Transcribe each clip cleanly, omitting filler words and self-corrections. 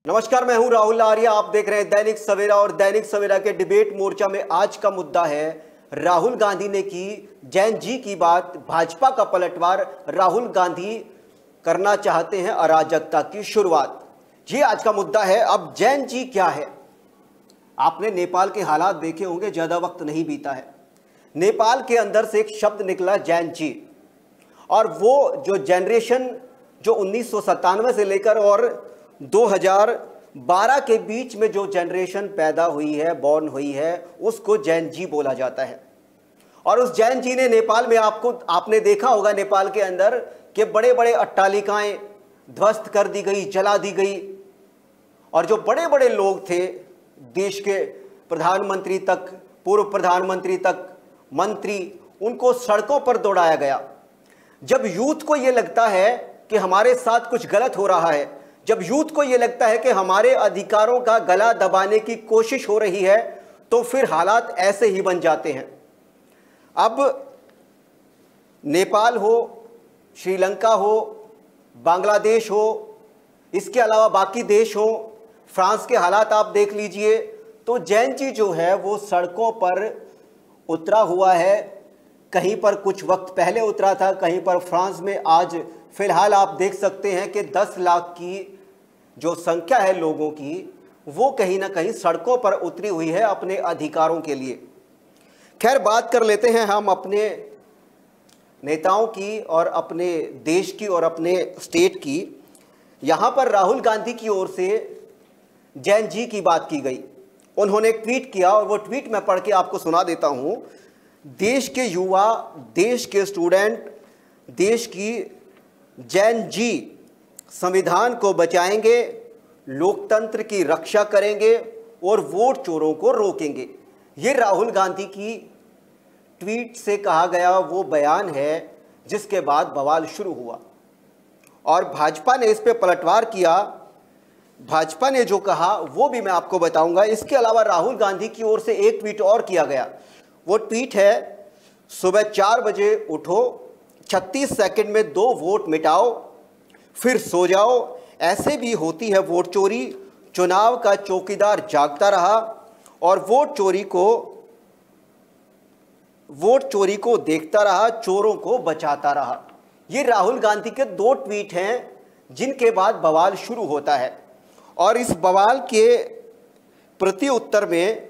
नमस्कार, मैं हूं राहुल आर्या। आप देख रहे हैं दैनिक सवेरा और दैनिक सवेरा के डिबेट मोर्चा में आज का मुद्दा है राहुल गांधी ने की जैन जी की बात, भाजपा का पलटवार, राहुल गांधी करना चाहते हैं अराजकता की शुरुआत। ये आज का मुद्दा है। अब जैन जी क्या है? आपने नेपाल के हालात देखे होंगे, ज्यादा वक्त नहीं बीता है, नेपाल के अंदर से एक शब्द निकला जैन जी, और वो जो जनरेशन जो 1997 से लेकर और 2012 के बीच में जो जनरेशन पैदा हुई है, बॉर्न हुई है, उसको जैन जी बोला जाता है। और उस जैन जी ने नेपाल में आपने देखा होगा नेपाल के अंदर कि बड़े बड़े अट्टालिकाएं ध्वस्त कर दी गई, जला दी गई, और जो बड़े बड़े लोग थे, देश के प्रधानमंत्री तक, पूर्व प्रधानमंत्री तक, मंत्री, उनको सड़कों पर दौड़ाया गया। जब यूथ को यह लगता है कि हमारे साथ कुछ गलत हो रहा है, जब यूथ को यह लगता है कि हमारे अधिकारों का गला दबाने की कोशिश हो रही है, तो फिर हालात ऐसे ही बन जाते हैं। अब नेपाल हो, श्रीलंका हो, बांग्लादेश हो, इसके अलावा बाकी देश हो, फ्रांस के हालात आप देख लीजिए, तो जैन जी जो है वो सड़कों पर उतरा हुआ है। कहीं पर कुछ वक्त पहले उतरा था, कहीं पर फ्रांस में आज फिलहाल आप देख सकते हैं कि 10 लाख की जो संख्या है लोगों की, वो कहीं ना कहीं सड़कों पर उतरी हुई है अपने अधिकारों के लिए। खैर, बात कर लेते हैं हम अपने नेताओं की और अपने देश की और अपने स्टेट की। यहाँ पर राहुल गांधी की ओर से जैन जी की बात की गई। उन्होंने एक ट्वीट किया और वो ट्वीट मैं पढ़ के आपको सुना देता हूँ। देश के युवा, देश के स्टूडेंट, देश की जैन जी संविधान को बचाएंगे, लोकतंत्र की रक्षा करेंगे और वोट चोरों को रोकेंगे। ये राहुल गांधी की ट्वीट से कहा गया वो बयान है, जिसके बाद बवाल शुरू हुआ और भाजपा ने इस पे पलटवार किया। भाजपा ने जो कहा वो भी मैं आपको बताऊंगा। इसके अलावा राहुल गांधी की ओर से एक ट्वीट और किया गया। वो ट्वीट है, सुबह 4 बजे उठो, 36 सेकंड में 2 वोट मिटाओ, फिर सो जाओ, ऐसे भी होती है वोट चोरी। चुनाव का चौकीदार जागता रहा और वोट चोरी को देखता रहा, चोरों को बचाता रहा। ये राहुल गांधी के 2 ट्वीट हैं जिनके बाद बवाल शुरू होता है। और इस बवाल के प्रति उत्तर में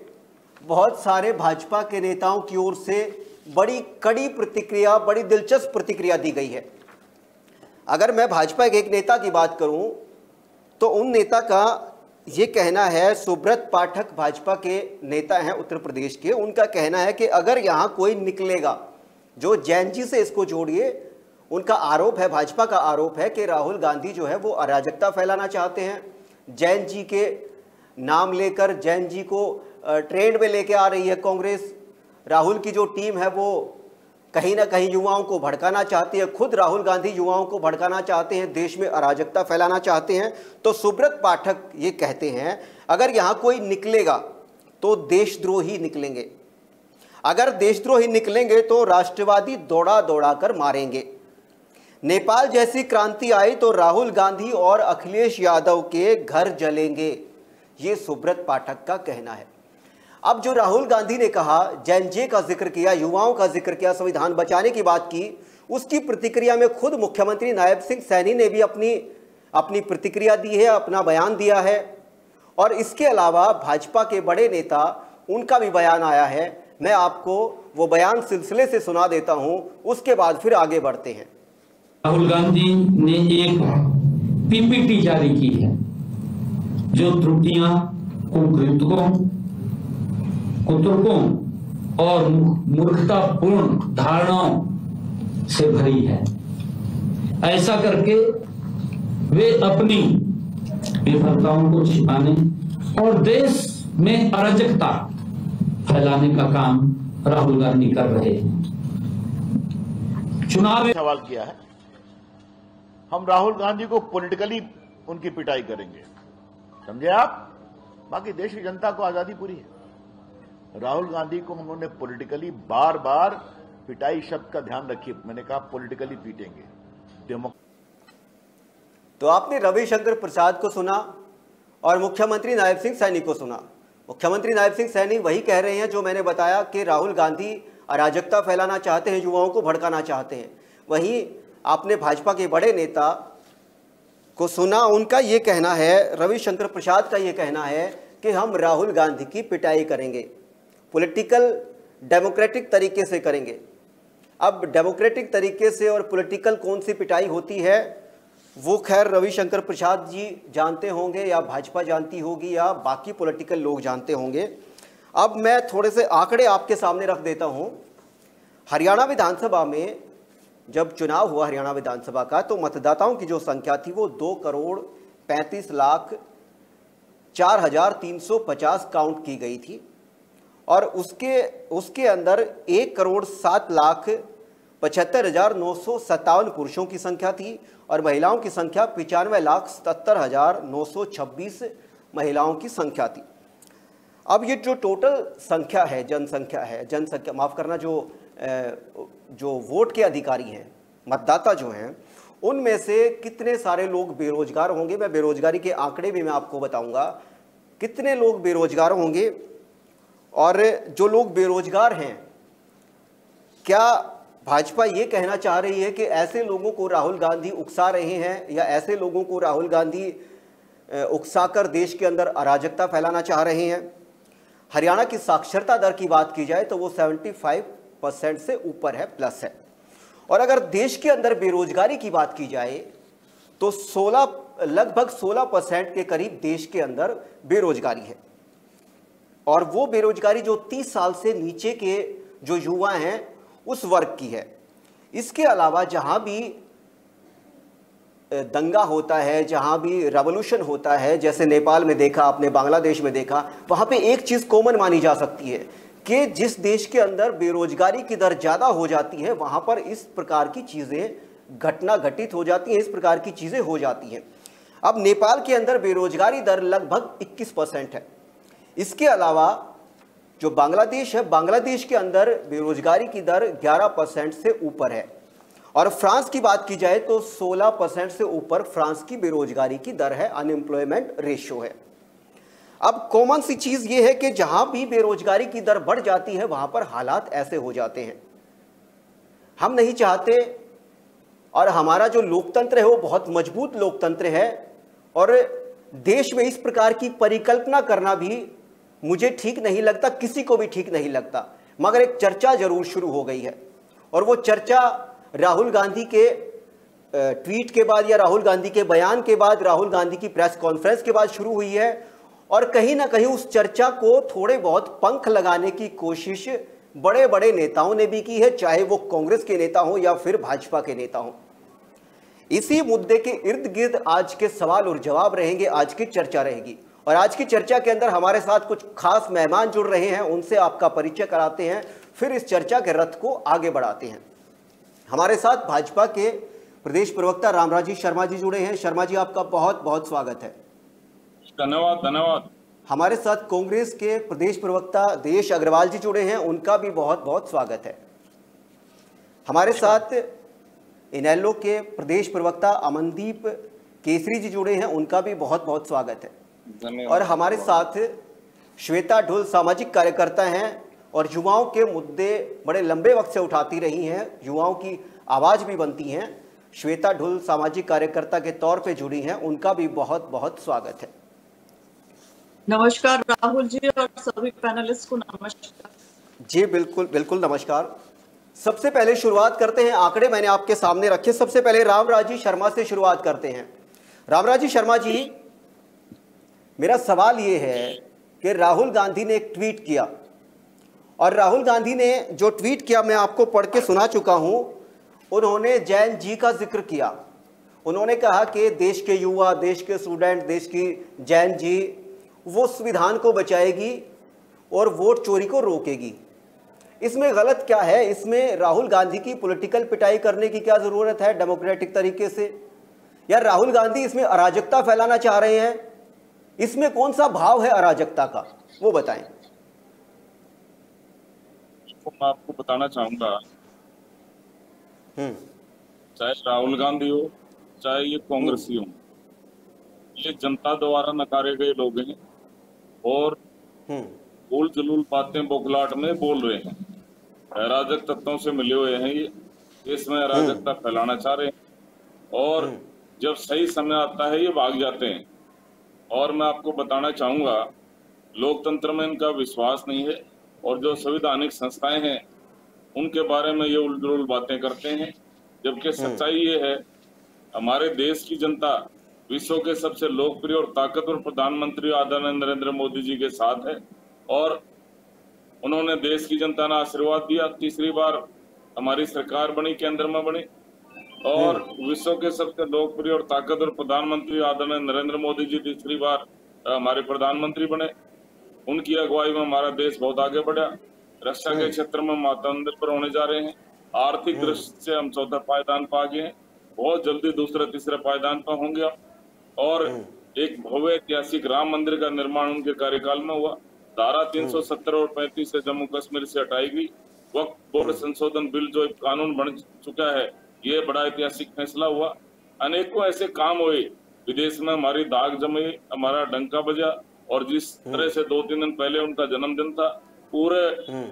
बहुत सारे भाजपा के नेताओं की ओर से बड़ी कड़ी प्रतिक्रिया, बड़ी दिलचस्प प्रतिक्रिया दी गई है। अगर मैं भाजपा के एक नेता की बात करूं तो उन नेता का ये कहना है, सुब्रत पाठक भाजपा के नेता हैं उत्तर प्रदेश के, उनका कहना है कि अगर यहाँ कोई निकलेगा, जो जैन जी से इसको जोड़िए, उनका आरोप है, भाजपा का आरोप है कि राहुल गांधी जो है वो अराजकता फैलाना चाहते हैं। जैन जी के नाम लेकर जैन जी को ट्रेंड में लेके आ रही है कांग्रेस। राहुल की जो टीम है वो कहीं ना कहीं युवाओं को भड़काना चाहती है। खुद राहुल गांधी युवाओं को भड़काना चाहते हैं, देश में अराजकता फैलाना चाहते हैं। तो सुब्रत पाठक ये कहते हैं, अगर यहाँ कोई निकलेगा तो देशद्रोही निकलेंगे। अगर देशद्रोही निकलेंगे तो राष्ट्रवादी दौड़ा दौड़ा कर मारेंगे। नेपाल जैसी क्रांति आई तो राहुल गांधी और अखिलेश यादव के घर जलेंगे। ये सुब्रत पाठक का कहना है। अब जो राहुल गांधी ने कहा, जैन जी का जिक्र किया, युवाओं का जिक्र किया, संविधान बचाने की बात की, उसकी प्रतिक्रिया में खुद मुख्यमंत्री नायब सिंह सैनी ने भी अपनी प्रतिक्रिया दी है, अपना बयान दिया है। और इसके अलावा भाजपा के बड़े नेता, उनका भी बयान आया है। मैं आपको वो बयान सिलसिले से सुना देता हूं, उसके बाद फिर आगे बढ़ते हैं। राहुल गांधी ने एक पीपीटी जारी की है जो त्रुटियां, कुतर्कों और मूर्खतापूर्ण धारणाओं से भरी है। ऐसा करके वे अपनी विफलताओं को छिपाने और देश में अराजकता फैलाने का काम राहुल गांधी कर रहे हैं। चुनाव सवाल किया है, हम राहुल गांधी को पॉलिटिकली उनकी पिटाई करेंगे, समझे आप? बाकी देश की जनता को आजादी पूरी है। राहुल गांधी को उन्होंने पॉलिटिकली बार बार पिटाई शब्द का ध्यान रखिए, मैंने कहा पॉलिटिकली पीटेंगे। तो आपने रविशंकर प्रसाद को सुना, और मुख्यमंत्री नायब सिंह सैनी को सुना। मुख्यमंत्री नायब सिंह सैनी वही कह रहे हैं जो मैंने बताया कि राहुल गांधी अराजकता फैलाना चाहते हैं, युवाओं को भड़काना चाहते हैं। वहीं आपने भाजपा के बड़े नेता को सुना, उनका ये कहना है, रविशंकर प्रसाद का ये कहना है कि हम राहुल गांधी की पिटाई करेंगे, पॉलिटिकल डेमोक्रेटिक तरीके से करेंगे। अब डेमोक्रेटिक तरीके से और पॉलिटिकल कौन सी पिटाई होती है वो खैर रविशंकर प्रसाद जी जानते होंगे या भाजपा जानती होगी या बाकी पॉलिटिकल लोग जानते होंगे। अब मैं थोड़े से आंकड़े आपके सामने रख देता हूं। हरियाणा विधानसभा में जब चुनाव हुआ हरियाणा विधानसभा का, तो मतदाताओं की जो संख्या थी वो 2,35,04,350 काउंट की गई थी और उसके अंदर 1,07,75,957 पुरुषों की संख्या थी और महिलाओं की संख्या 95,77,926 महिलाओं की संख्या थी। अब ये जो टोटल संख्या है, जनसंख्या माफ़ करना, जो वोट के अधिकारी हैं, मतदाता जो हैं, उनमें से कितने सारे लोग बेरोजगार होंगे, मैं बेरोजगारी के आंकड़े भी मैं आपको बताऊंगा कितने लोग बेरोजगार होंगे। और जो लोग बेरोजगार हैं, क्या भाजपा ये कहना चाह रही है कि ऐसे लोगों को राहुल गांधी उकसा रहे हैं या ऐसे लोगों को राहुल गांधी उकसाकर देश के अंदर अराजकता फैलाना चाह रहे हैं? हरियाणा की साक्षरता दर की बात की जाए तो वो 75% से ऊपर है, प्लस है। और अगर देश के अंदर बेरोजगारी की बात की जाए तो लगभग 16% के करीब देश के अंदर बेरोजगारी है और वो बेरोजगारी जो 30 साल से नीचे के जो युवा हैं उस वर्ग की है। इसके अलावा जहां भी दंगा होता है, जहां भी रेवोल्यूशन होता है, जैसे नेपाल में देखा आपने, बांग्लादेश में देखा, वहां पे एक चीज कॉमन मानी जा सकती है कि जिस देश के अंदर बेरोजगारी की दर ज्यादा हो जाती है वहां पर इस प्रकार की चीजें घटना घटित हो जाती हैं, इस प्रकार की चीजें हो जाती हैं। अब नेपाल के अंदर बेरोजगारी दर लगभग 21% है। इसके अलावा जो बांग्लादेश है, बांग्लादेश के अंदर बेरोजगारी की दर 11% से ऊपर है और फ्रांस की बात की जाए तो 16% से ऊपर फ्रांस की बेरोजगारी की दर है, अनएम्प्लॉयमेंट रेशियो है। अब कॉमन सी चीज ये है कि जहां भी बेरोजगारी की दर बढ़ जाती है वहां पर हालात ऐसे हो जाते हैं। हम नहीं चाहते और हमारा जो लोकतंत्र है वो बहुत मजबूत लोकतंत्र है और देश में इस प्रकार की परिकल्पना करना भी मुझे ठीक नहीं लगता, किसी को भी ठीक नहीं लगता। मगर एक चर्चा जरूर शुरू हो गई है और वो चर्चा राहुल गांधी के ट्वीट के बाद या राहुल गांधी के बयान के बाद, राहुल गांधी की प्रेस कॉन्फ्रेंस के बाद शुरू हुई है और कहीं ना कहीं उस चर्चा को थोड़े बहुत पंख लगाने की कोशिश बड़े बड़े नेताओं ने भी की है, चाहे वो कांग्रेस के नेता हो या फिर भाजपा के नेता हो। इसी मुद्दे के इर्द गिर्द आज के सवाल और जवाब रहेंगे, आज की चर्चा रहेगी और आज की चर्चा के अंदर हमारे साथ कुछ खास मेहमान जुड़ रहे हैं, उनसे आपका परिचय कराते हैं, फिर इस चर्चा के रथ को आगे बढ़ाते हैं। हमारे साथ भाजपा के प्रदेश प्रवक्ता रामराजी शर्मा जी जुड़े हैं। शर्मा जी, आपका बहुत बहुत स्वागत है। धन्यवाद। हमारे साथ कांग्रेस के प्रदेश प्रवक्ता देश अग्रवाल जी जुड़े हैं, उनका भी बहुत बहुत स्वागत है। हमारे साथ इनेलो के प्रदेश प्रवक्ता अमनदीप केसरी जी जुड़े हैं, उनका भी बहुत बहुत स्वागत है। और हमारे साथ श्वेता ढुल सामाजिक कार्यकर्ता हैं और युवाओं के मुद्दे बड़े लंबे वक्त से उठाती रही हैं, युवाओं की आवाज भी बनती हैं। श्वेता ढुल सामाजिक कार्यकर्ता के तौर पे जुड़ी हैं, उनका भी बहुत बहुत स्वागत है। नमस्कार राहुल जी और सभी पैनलिस्ट को नमस्कार। जी बिल्कुल बिल्कुल नमस्कार। सबसे पहले शुरुआत करते हैं, आंकड़े मैंने आपके सामने रखे। सबसे पहले रामराजी शर्मा से शुरुआत करते हैं। रामराजी शर्मा जी, मेरा सवाल ये है कि राहुल गांधी ने एक ट्वीट किया और राहुल गांधी ने जो ट्वीट किया मैं आपको पढ़ के सुना चुका हूं। उन्होंने जैन जी का जिक्र किया। उन्होंने कहा कि देश के युवा, देश के स्टूडेंट, देश की जैन जी वो संविधान को बचाएगी और वोट चोरी को रोकेगी। इसमें गलत क्या है? इसमें राहुल गांधी की पॉलिटिकल पिटाई करने की क्या जरूरत है डेमोक्रेटिक तरीके से? या राहुल गांधी इसमें अराजकता फैलाना चाह रहे हैं? इसमें कौन सा भाव है अराजकता का, वो बताएं। मैं आपको बताना चाहूंगा, चाहे राहुल गांधी हो चाहे ये कांग्रेसी हो, ये जनता द्वारा नकारे गए लोग हैं और उल जलूल बातें बौखलाहट में बोल रहे हैं। अराजक तत्वों से मिले हुए हैं, ये इसमें अराजकता फैलाना चाह रहे हैं और जब सही समय आता है ये भाग जाते हैं। और मैं आपको बताना चाहूंगा, लोकतंत्र में इनका विश्वास नहीं है और जो संवैधानिक संस्थाएं हैं उनके बारे में ये उलझुल बातें करते हैं, जबकि सच्चाई ये है हमारे देश की जनता विश्व के सबसे लोकप्रिय और ताकतवर प्रधानमंत्री आदरणीय नरेंद्र मोदी जी के साथ है और उन्होंने देश की जनता ने आशीर्वाद दिया। तीसरी बार हमारी सरकार बनी, केंद्र में बनी और विश्व के सबसे लोकप्रिय और ताकतवर प्रधानमंत्री आदरणीय नरेंद्र मोदी जी तीसरी बार हमारे प्रधानमंत्री बने। उनकी अगुवाई में हमारा देश बहुत आगे बढ़ा। रक्षा के क्षेत्र में हम आत्मनिर्भर होने जा रहे हैं। आर्थिक दृष्टि से हम चौथा पायदान पर आ गए हैं, बहुत जल्दी दूसरे तीसरे पायदान पर होंगे और एक भव्य ऐतिहासिक राम मंदिर का निर्माण उनके कार्यकाल में हुआ। धारा 370 और 35 से जम्मू कश्मीर से हटाई गई। वक्फ बोर्ड संशोधन बिल जो एक कानून बन चुका है, ये बड़ा ऐतिहासिक फैसला हुआ। अनेकों ऐसे काम हुए, विदेश में हमारी दाग जमी, हमारा डंका बजा और जिस तरह से 2-3 दिन पहले उनका जन्मदिन था, पूरे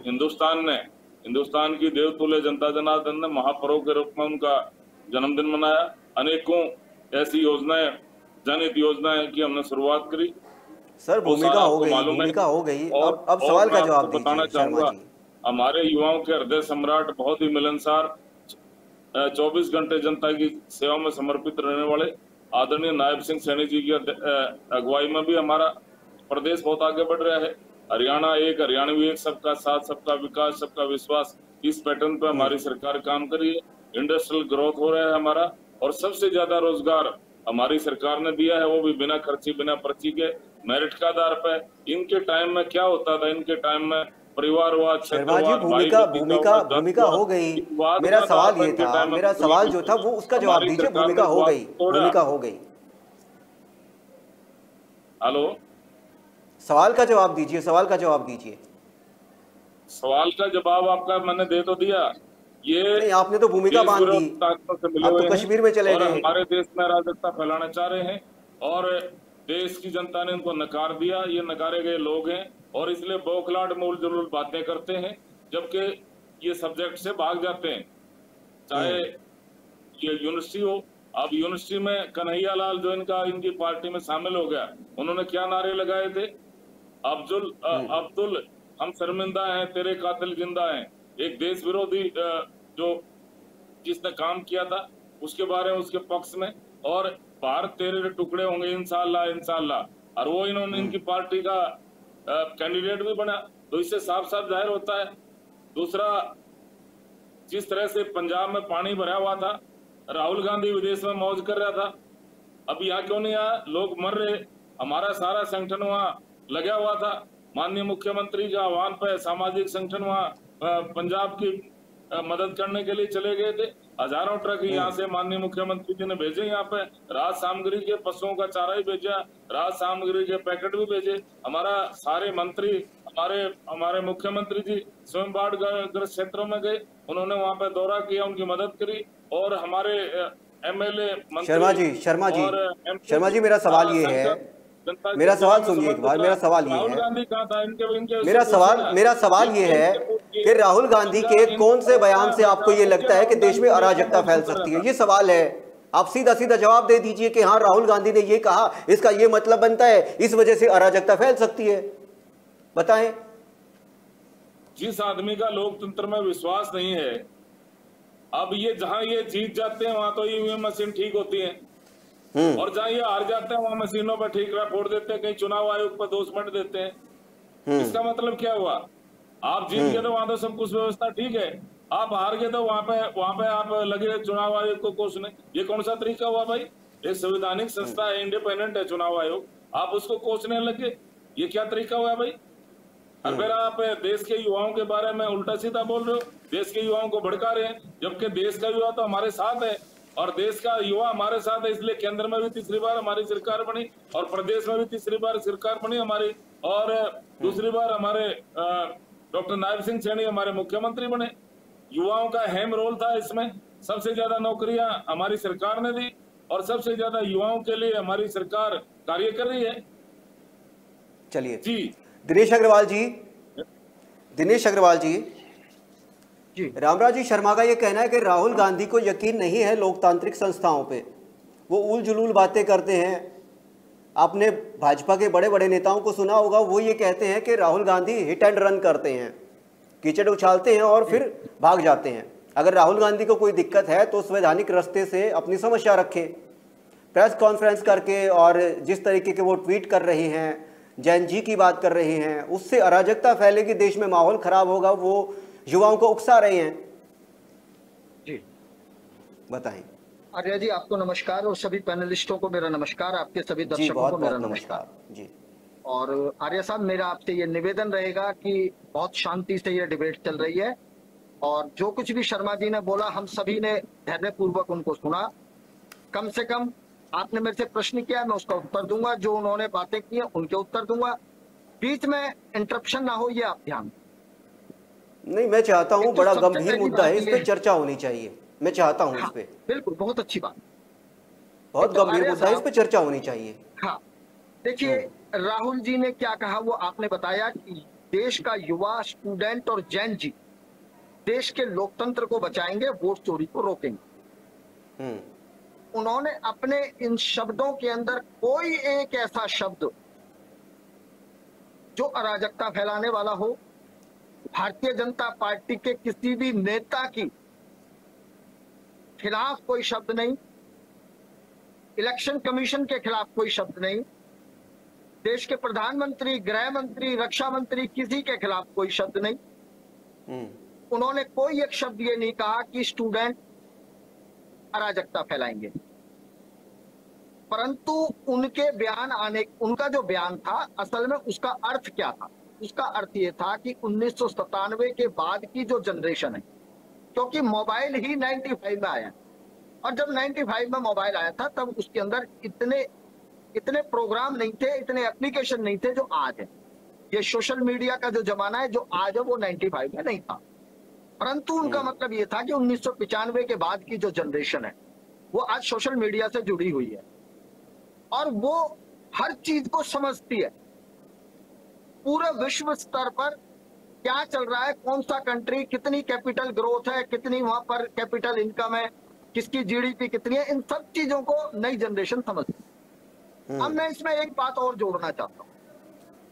हिंदुस्तान की देवतुल्य जनता जनार्दन ने महापर्व के रूप में उनका जन्मदिन मनाया। अनेकों ऐसी योजनाएं, जनहित योजनाएं की हमने शुरुआत करी। सर भूमिका हो गई। अब सवाल का जवाब बताना चाहूंगा, हमारे युवाओं के हृदय सम्राट, बहुत ही मिलनसार, 24 घंटे जनता की सेवा में समर्पित रहने वाले आदरणीय नायब सिंह सैनी जी की अगुवाई में भी हमारा प्रदेश बहुत आगे बढ़ रहा है। हरियाणा एक, हरियाणवी एक, सबका साथ, सबका विकास, सबका विश्वास, इस पैटर्न पे हमारी सरकार काम कर रही है। इंडस्ट्रियल ग्रोथ हो रहा है हमारा और सबसे ज्यादा रोजगार हमारी सरकार ने दिया है, वो भी बिना खर्ची, बिना पर्ची के, मेरिट के आधार पर। इनके टाइम में क्या होता था, इनके टाइम में परिवारवाद, भूमिका हो गई। मेरा सवाल ये था, मेरा सवाल जो था वो उसका जवाब दीजिए। भूमिका हो गई। हेलो, सवाल का जवाब दीजिए। सवाल का जवाब आपका मैंने दे तो दिया। ये नहीं, आपने तो भूमिका बांध दी। आप तो कश्मीर में चले गए। हमारे देश में अराजकता फैलाना चाह रहे हैं और देश की जनता ने उनको नकार दिया। ये नकारे गए लोग हैं और इसलिए बौखलाहट में उलझुल बातें करते हैं, जबकि ये सब्जेक्ट से भाग जाते हैं। चाहे ये यूनिवर्सिटी हो, अब यूनिवर्सिटी में कन्हैया लाल जो इनकी पार्टी में शामिल हो गया, उन्होंने क्या नारे लगाए थे? अब्दुल हम शर्मिंदा हैं, तेरे कातिल जिंदा हैं। एक देश विरोधी जो जिसने काम किया था उसके बारे में, उसके पक्ष में, और भारत तेरे टुकड़े होंगे इंशाअल्लाह। और वो इन्होंने इनकी पार्टी का कैंडिडेट भी बना, तो इससे साफ साफ जाहिर होता है। दूसरा, जिस तरह से पंजाब में पानी भरा हुआ था, राहुल गांधी विदेश में मौज कर रहा था, अब यहाँ क्यों नहीं आया? लोग मर रहे, हमारा सारा संगठन वहाँ लगा हुआ था। माननीय मुख्यमंत्री के आह्वान पर सामाजिक संगठन वहाँ पंजाब की मदद करने के लिए चले गए थे। हजारों ट्रक यहाँ से माननीय मुख्यमंत्री जी ने भेजे, यहाँ पे राहत सामग्री के, पशुओं का चारा ही भेजा, राहत सामग्री के पैकेट भी भेजे। हमारा सारे मंत्री, हमारे मुख्यमंत्री जी स्वयं बाढ़ ग्रस्त क्षेत्रों में गए, उन्होंने वहाँ पे दौरा किया, उनकी मदद करी। और हमारे एमएलए, शर्मा जी मेरा सवाल ये है, मेरा सवाल सुनिए एक बार। मेरा सवाल ये है, मेरा सवाल ये है कि राहुल गांधी के कौन से बयान से आपको ये लगता है कि देश में अराजकता फैल सकती है? ये सवाल है, आप सीधा सीधा जवाब दे दीजिए कि हाँ राहुल गांधी ने ये कहा, इसका ये मतलब बनता है, इस वजह से अराजकता फैल सकती है। बताएं। जिस आदमी का लोकतंत्र में विश्वास नहीं है, अब ये जहां ये जीत जाते हैं वहां तो ईवीएम मशीन ठीक होती है, और जहां ये हार जाते हैं वहां मशीनों पर ठीक फोड़ देते हैं, कहीं चुनाव आयोग पर दोष मत देते हैं। इसका मतलब क्या हुआ? आप जीत गए तो वहां तो सब कुछ व्यवस्था ठीक है, आप हार गए तो वहां पे आप लगे चुनाव आयोग को कोसने। ये कौन सा तरीका हुआ भाई? एक संवैधानिक संस्था है, इंडिपेंडेंट है चुनाव आयोग, आप उसको कोसने लगे, ये क्या तरीका हुआ भाई? और फिर आप देश के युवाओं के बारे में उल्टा सीधा बोल रहे हो, देश के युवाओं को भड़का रहे हैं, जबकि देश का युवा तो हमारे साथ है और देश का युवा हमारे साथ है। इसलिए केंद्र में भी तीसरी बार हमारी सरकार बनी और प्रदेश में भी तीसरी बार सरकार बनी हमारी, और दूसरी बार हमारे डॉक्टर नायब सिंह सैनी हमारे मुख्यमंत्री बने। युवाओं का अहम रोल था इसमें, सबसे ज्यादा नौकरियां हमारी सरकार ने दी और सबसे ज्यादा युवाओं के लिए हमारी सरकार कार्य कर रही है। चलिए जी दिनेश अग्रवाल जी, जी रामराज जी शर्मा का ये कहना है कि राहुल गांधी को यकीन नहीं है लोकतांत्रिक संस्थाओं पे, वो उल जुलूल बातें करते हैं। आपने भाजपा के बड़े बड़े नेताओं को सुना होगा, वो ये कहते हैं कि Rahul Gandhi hit and run करते हैं, कीचड़ उछालते हैं और फिर भाग जाते हैं। अगर राहुल गांधी को कोई दिक्कत है तो संवैधानिक रास्ते से अपनी समस्या रखे, प्रेस कॉन्फ्रेंस करके, और जिस तरीके के वो ट्वीट कर रहे हैं, जैन जी की बात कर रहे हैं, उससे अराजकता फैलेगी, देश में माहौल खराब होगा, वो युवाओं को उकसा रहे हैं। जी बताएं। आर्या जी आपको नमस्कार और सभी पैनलिस्टों को मेरा नमस्कार, आपके सभी जी दर्शकों बहुत को मेरा बहुत नमस्कार। नमस्कार जी। और आर्या साहब मेरा आपसे ये निवेदन रहेगा कि बहुत शांति से ये डिबेट चल रही है और जो कुछ भी शर्मा जी ने बोला हम सभी ने धैर्यपूर्वक उनको सुना। कम से कम आपने मेरे से प्रश्न किया, मैं उसका उत्तर दूंगा, जो उन्होंने बातें की हैं उनके उत्तर दूंगा, बीच में इंटरप्शन ना हो ये आप ध्यान। नहीं, मैं चाहता हूँ, एक तो बड़ा सबसे गंभीर पहली मुद्दा है, बात इस ये पे है। चर्चा होनी चाहिए, मैं चाहता हूँ इस हाँ, पे, बिल्कुल बहुत अच्छी बात। बहुत एक तो गंभीर आर्या मुद्दा है, इस साहब, पे चर्चा होनी चाहिए। हाँ देखिए राहुल जी ने क्या कहा वो आपने बताया कि देश का युवा, स्टूडेंट और जैन जी देश के लोकतंत्र को बचाएंगे, वोट चोरी को रोकेंगे। उन्होंने अपने इन शब्दों के अंदर कोई एक ऐसा शब्द जो अराजकता फैलाने वाला हो, भारतीय जनता पार्टी के किसी भी नेता की खिलाफ कोई शब्द नहीं, इलेक्शन कमीशन के खिलाफ कोई शब्द नहीं, देश के प्रधानमंत्री, गृह मंत्री, रक्षा मंत्री किसी के खिलाफ कोई शब्द नहीं। उन्होंने कोई एक शब्द ये नहीं कहा कि स्टूडेंट अराजकता फैलाएंगे, परंतु उनके बयान आने, उनका जो बयान था असल में उसका अर्थ क्या था? उसका अर्थ ये था कि 1997 के बाद की जो जनरेशन है, क्योंकि मोबाइल ही 95 में आया और जब 95 में मोबाइल आया था तब उसके अंदर इतने प्रोग्राम नहीं थे, इतने एप्लीकेशन नहीं थे जो आज है। ये सोशल मीडिया का जो जमाना है जो आज है वो 95 में नहीं था, परंतु उनका मतलब ये था कि 1995 के बाद की जो जनरेशन है वो आज सोशल मीडिया से जुड़ी हुई है और वो हर चीज को समझती है। पूरे विश्व स्तर पर क्या चल रहा है, कौन सा कंट्री, कितनी कैपिटल ग्रोथ है, कितनी वहां पर कैपिटल इनकम है, किसकी जीडीपी कितनी है, इन सब चीजों को नई जनरेशन समझती है। अब मैं इसमें एक बात और जोड़ना चाहता हूँ।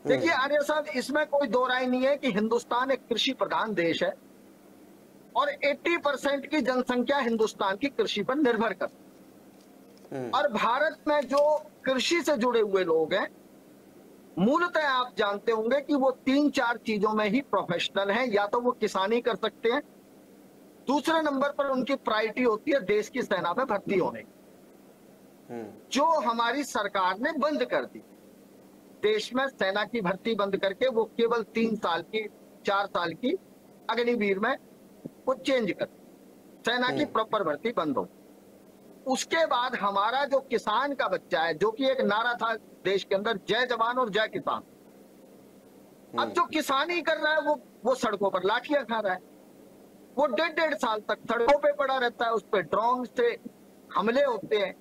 देखिए आर्य साहब, इसमें कोई दो राय नहीं है कि हिंदुस्तान एक कृषि प्रधान देश है और 80% की जनसंख्या हिंदुस्तान की कृषि पर निर्भर करती है। और भारत में जो कृषि से जुड़े हुए लोग हैं, मूलतः आप जानते होंगे कि वो 3-4 चीजों में ही प्रोफेशनल हैं। या तो वो किसानी कर सकते हैं, दूसरे नंबर पर उनकी प्रायोरिटी होती है देश की सेना में भर्ती होने की, जो हमारी सरकार ने बंद कर दी। देश में सेना की भर्ती बंद करके वो केवल 3 साल की, 4 साल की अग्निवीर में वो चेंज कर, सेना की प्रॉपर भर्ती बंद हो। उसके बाद हमारा जो किसान का बच्चा है, जो कि एक नारा था देश के अंदर, जय जवान और जय किसान, अब जो किसानी कर रहा है वो सड़कों पर लाठियां खा रहा है। वो 1.5 साल तक सड़कों पे पड़ा रहता है, उस पर ड्रोन से हमले होते हैं,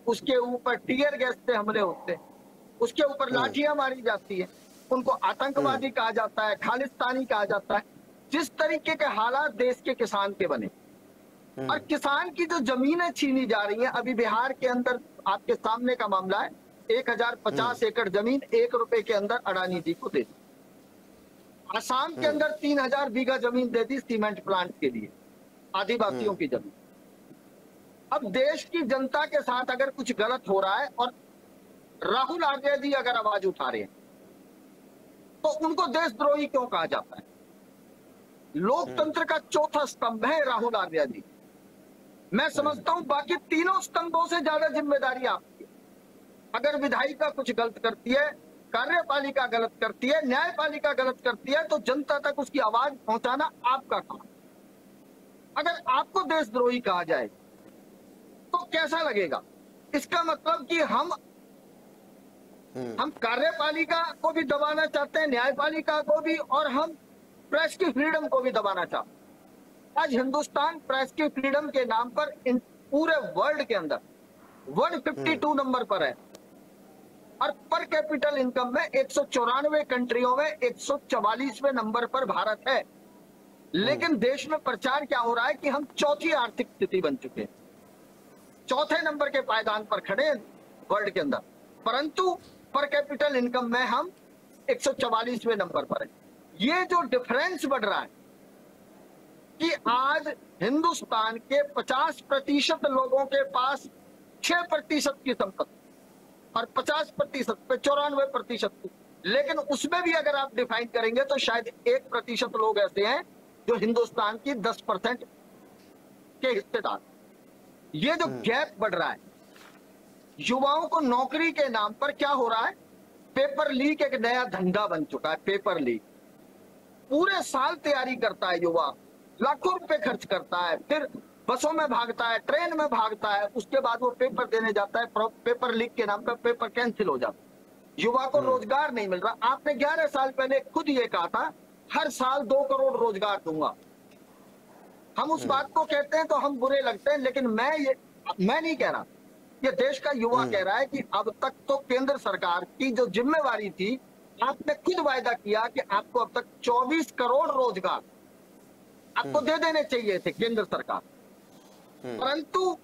उसके ऊपर टीयर गैस से हमले होते हैं, उसके ऊपर लाठियां मारी जाती है, उनको आतंकवादी कहा जाता है, खालिस्तानी कहा जाता है। जिस तरीके के हालात देश के किसान के बने और किसान की जो जमीनें छीनी जा रही हैं, अभी बिहार के अंदर आपके सामने का मामला है, 1050 एकड़ जमीन 1 रुपए के अंदर अडानी जी को दे दी। आसाम के अंदर 3000 बीघा जमीन दे दी सीमेंट प्लांट के लिए, आदिवासियों की जमीन। अब देश की जनता के साथ अगर कुछ गलत हो रहा है और राहुल आर्य जी अगर आवाज उठा रहे हैं तो उनको देशद्रोही क्यों कहा जाता है? लोकतंत्र का चौथा स्तंभ है राहुल आर्य जी। मैं समझता हूं बाकी तीनों स्तंभों से ज्यादा जिम्मेदारी आपकी है। अगर विधायिका कुछ गलत करती है, कार्यपालिका गलत करती है, न्यायपालिका गलत करती है, तो जनता तक उसकी आवाज पहुंचाना आपका काम। अगर आपको देशद्रोही कहा जाए तो कैसा लगेगा? इसका मतलब कि हम कार्यपालिका को भी दबाना चाहते हैं, न्यायपालिका को भी, और हम प्रेस की फ्रीडम को भी दबाना चाहते हैं। आज हिंदुस्तान प्रेस की फ्रीडम के नाम पर इन पूरे वर्ल्ड के अंदर 152 नंबर पर है, और पर कैपिटल इनकम में 194 कंट्रियों में 144वें नंबर पर भारत है। लेकिन देश में प्रचार क्या हो रहा है कि हम चौथी आर्थिक स्थिति बन चुके हैं, चौथे नंबर के पायदान पर खड़े हैं वर्ल्ड के अंदर, परंतु पर कैपिटल इनकम में हम 144वें नंबर पर है। ये जो डिफरेंस बढ़ रहा है कि आज हिंदुस्तान के 50% लोगों के पास 6% की संपत्ति और 50% पे 94% की, लेकिन उसमें भी अगर आप डिफाइन करेंगे तो शायद 1% लोग ऐसे हैं जो हिंदुस्तान की 10% के हिस्सेदार। ये जो गैप बढ़ रहा है, युवाओं को नौकरी के नाम पर क्या हो रहा है, पेपर लीक एक नया धंधा बन चुका है। पेपर लीक पूरे साल तैयारी करता है युवा, लाखों रुपए खर्च करता है, फिर बसों में भागता है, ट्रेन में भागता है, उसके बाद वो पेपर देने जाता है, पेपर लीक के नाम पर पेपर कैंसिल हो जाता है, युवा को रोजगार नहीं मिल रहा। आपने 11 साल पहले खुद ये कहा था हर साल 2 करोड़ रोजगार दूंगा। हम उस बात को कहते हैं तो हम बुरे लगते हैं, लेकिन मैं नहीं कह रहा, ये देश का युवा कह रहा है कि अब तक तो केंद्र सरकार की जो जिम्मेवारी थी, आपने खुद वायदा किया कि आपको अब तक 24 करोड़ रोजगार आपको दे देने चाहिए थे केंद्र सरकार, परंतु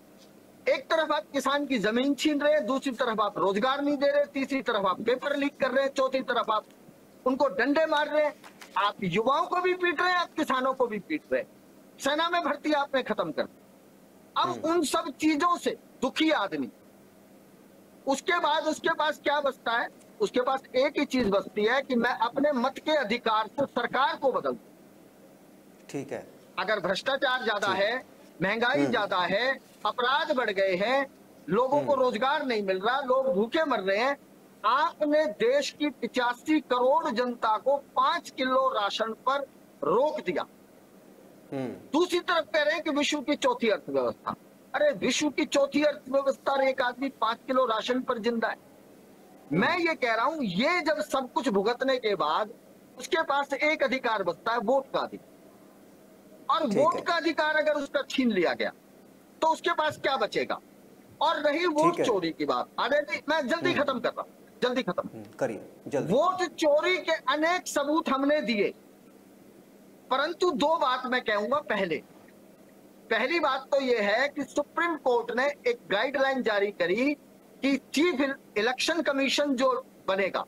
एक तरफ आप किसान की जमीन छीन रहे हैं, दूसरी तरफ आप रोजगार नहीं दे रहे, तीसरी तरफ आप पेपर लीक कर रहे हैं, चौथी तरफ आप उनको डंडे मार रहे हैं। आप युवाओं को भी पीट रहे हैं, आप किसानों को भी पीट रहे हैं, सेना में भर्ती आपने खत्म कर दी। अब उन सब चीजों से दुखी आदमी, उसके बाद उसके पास क्या बचता है? उसके पास एक ही चीज बचती है कि मैं अपने मत के अधिकार से सरकार को बदल दूं। ठीक है। अगर भ्रष्टाचार ज्यादा है, महंगाई ज्यादा है, अपराध बढ़ गए हैं, लोगों को रोजगार नहीं मिल रहा, लोग भूखे मर रहे हैं, आपने देश की 85 करोड़ जनता को 5 किलो राशन पर रोक दिया। दूसरी तरफ कह रहे हैं कि विश्व की चौथी अर्थव्यवस्था। अरे विश्व की चौथी अर्थव्यवस्था और एक आदमी 5 किलो राशन पर जिंदा है। मैं ये कह रहा हूं, ये जब सब कुछ भुगतने के बाद उसके पास एक अधिकार बचता है, वोट का अधिकार, और वोट का अधिकार अगर उसका छीन लिया गया तो उसके पास क्या बचेगा? और रही वोट चोरी की बात, अरे मैं जल्दी खत्म कर रहा हूं, जल्दी खत्म करिए जल्दी। वोट चोरी के अनेक सबूत हमने दिए, परंतु 2 बात मैं कहूंगा। पहली बात तो यह है कि सुप्रीम कोर्ट ने एक गाइडलाइन जारी करी कि चीफ इलेक्शन कमीशन जो बनेगा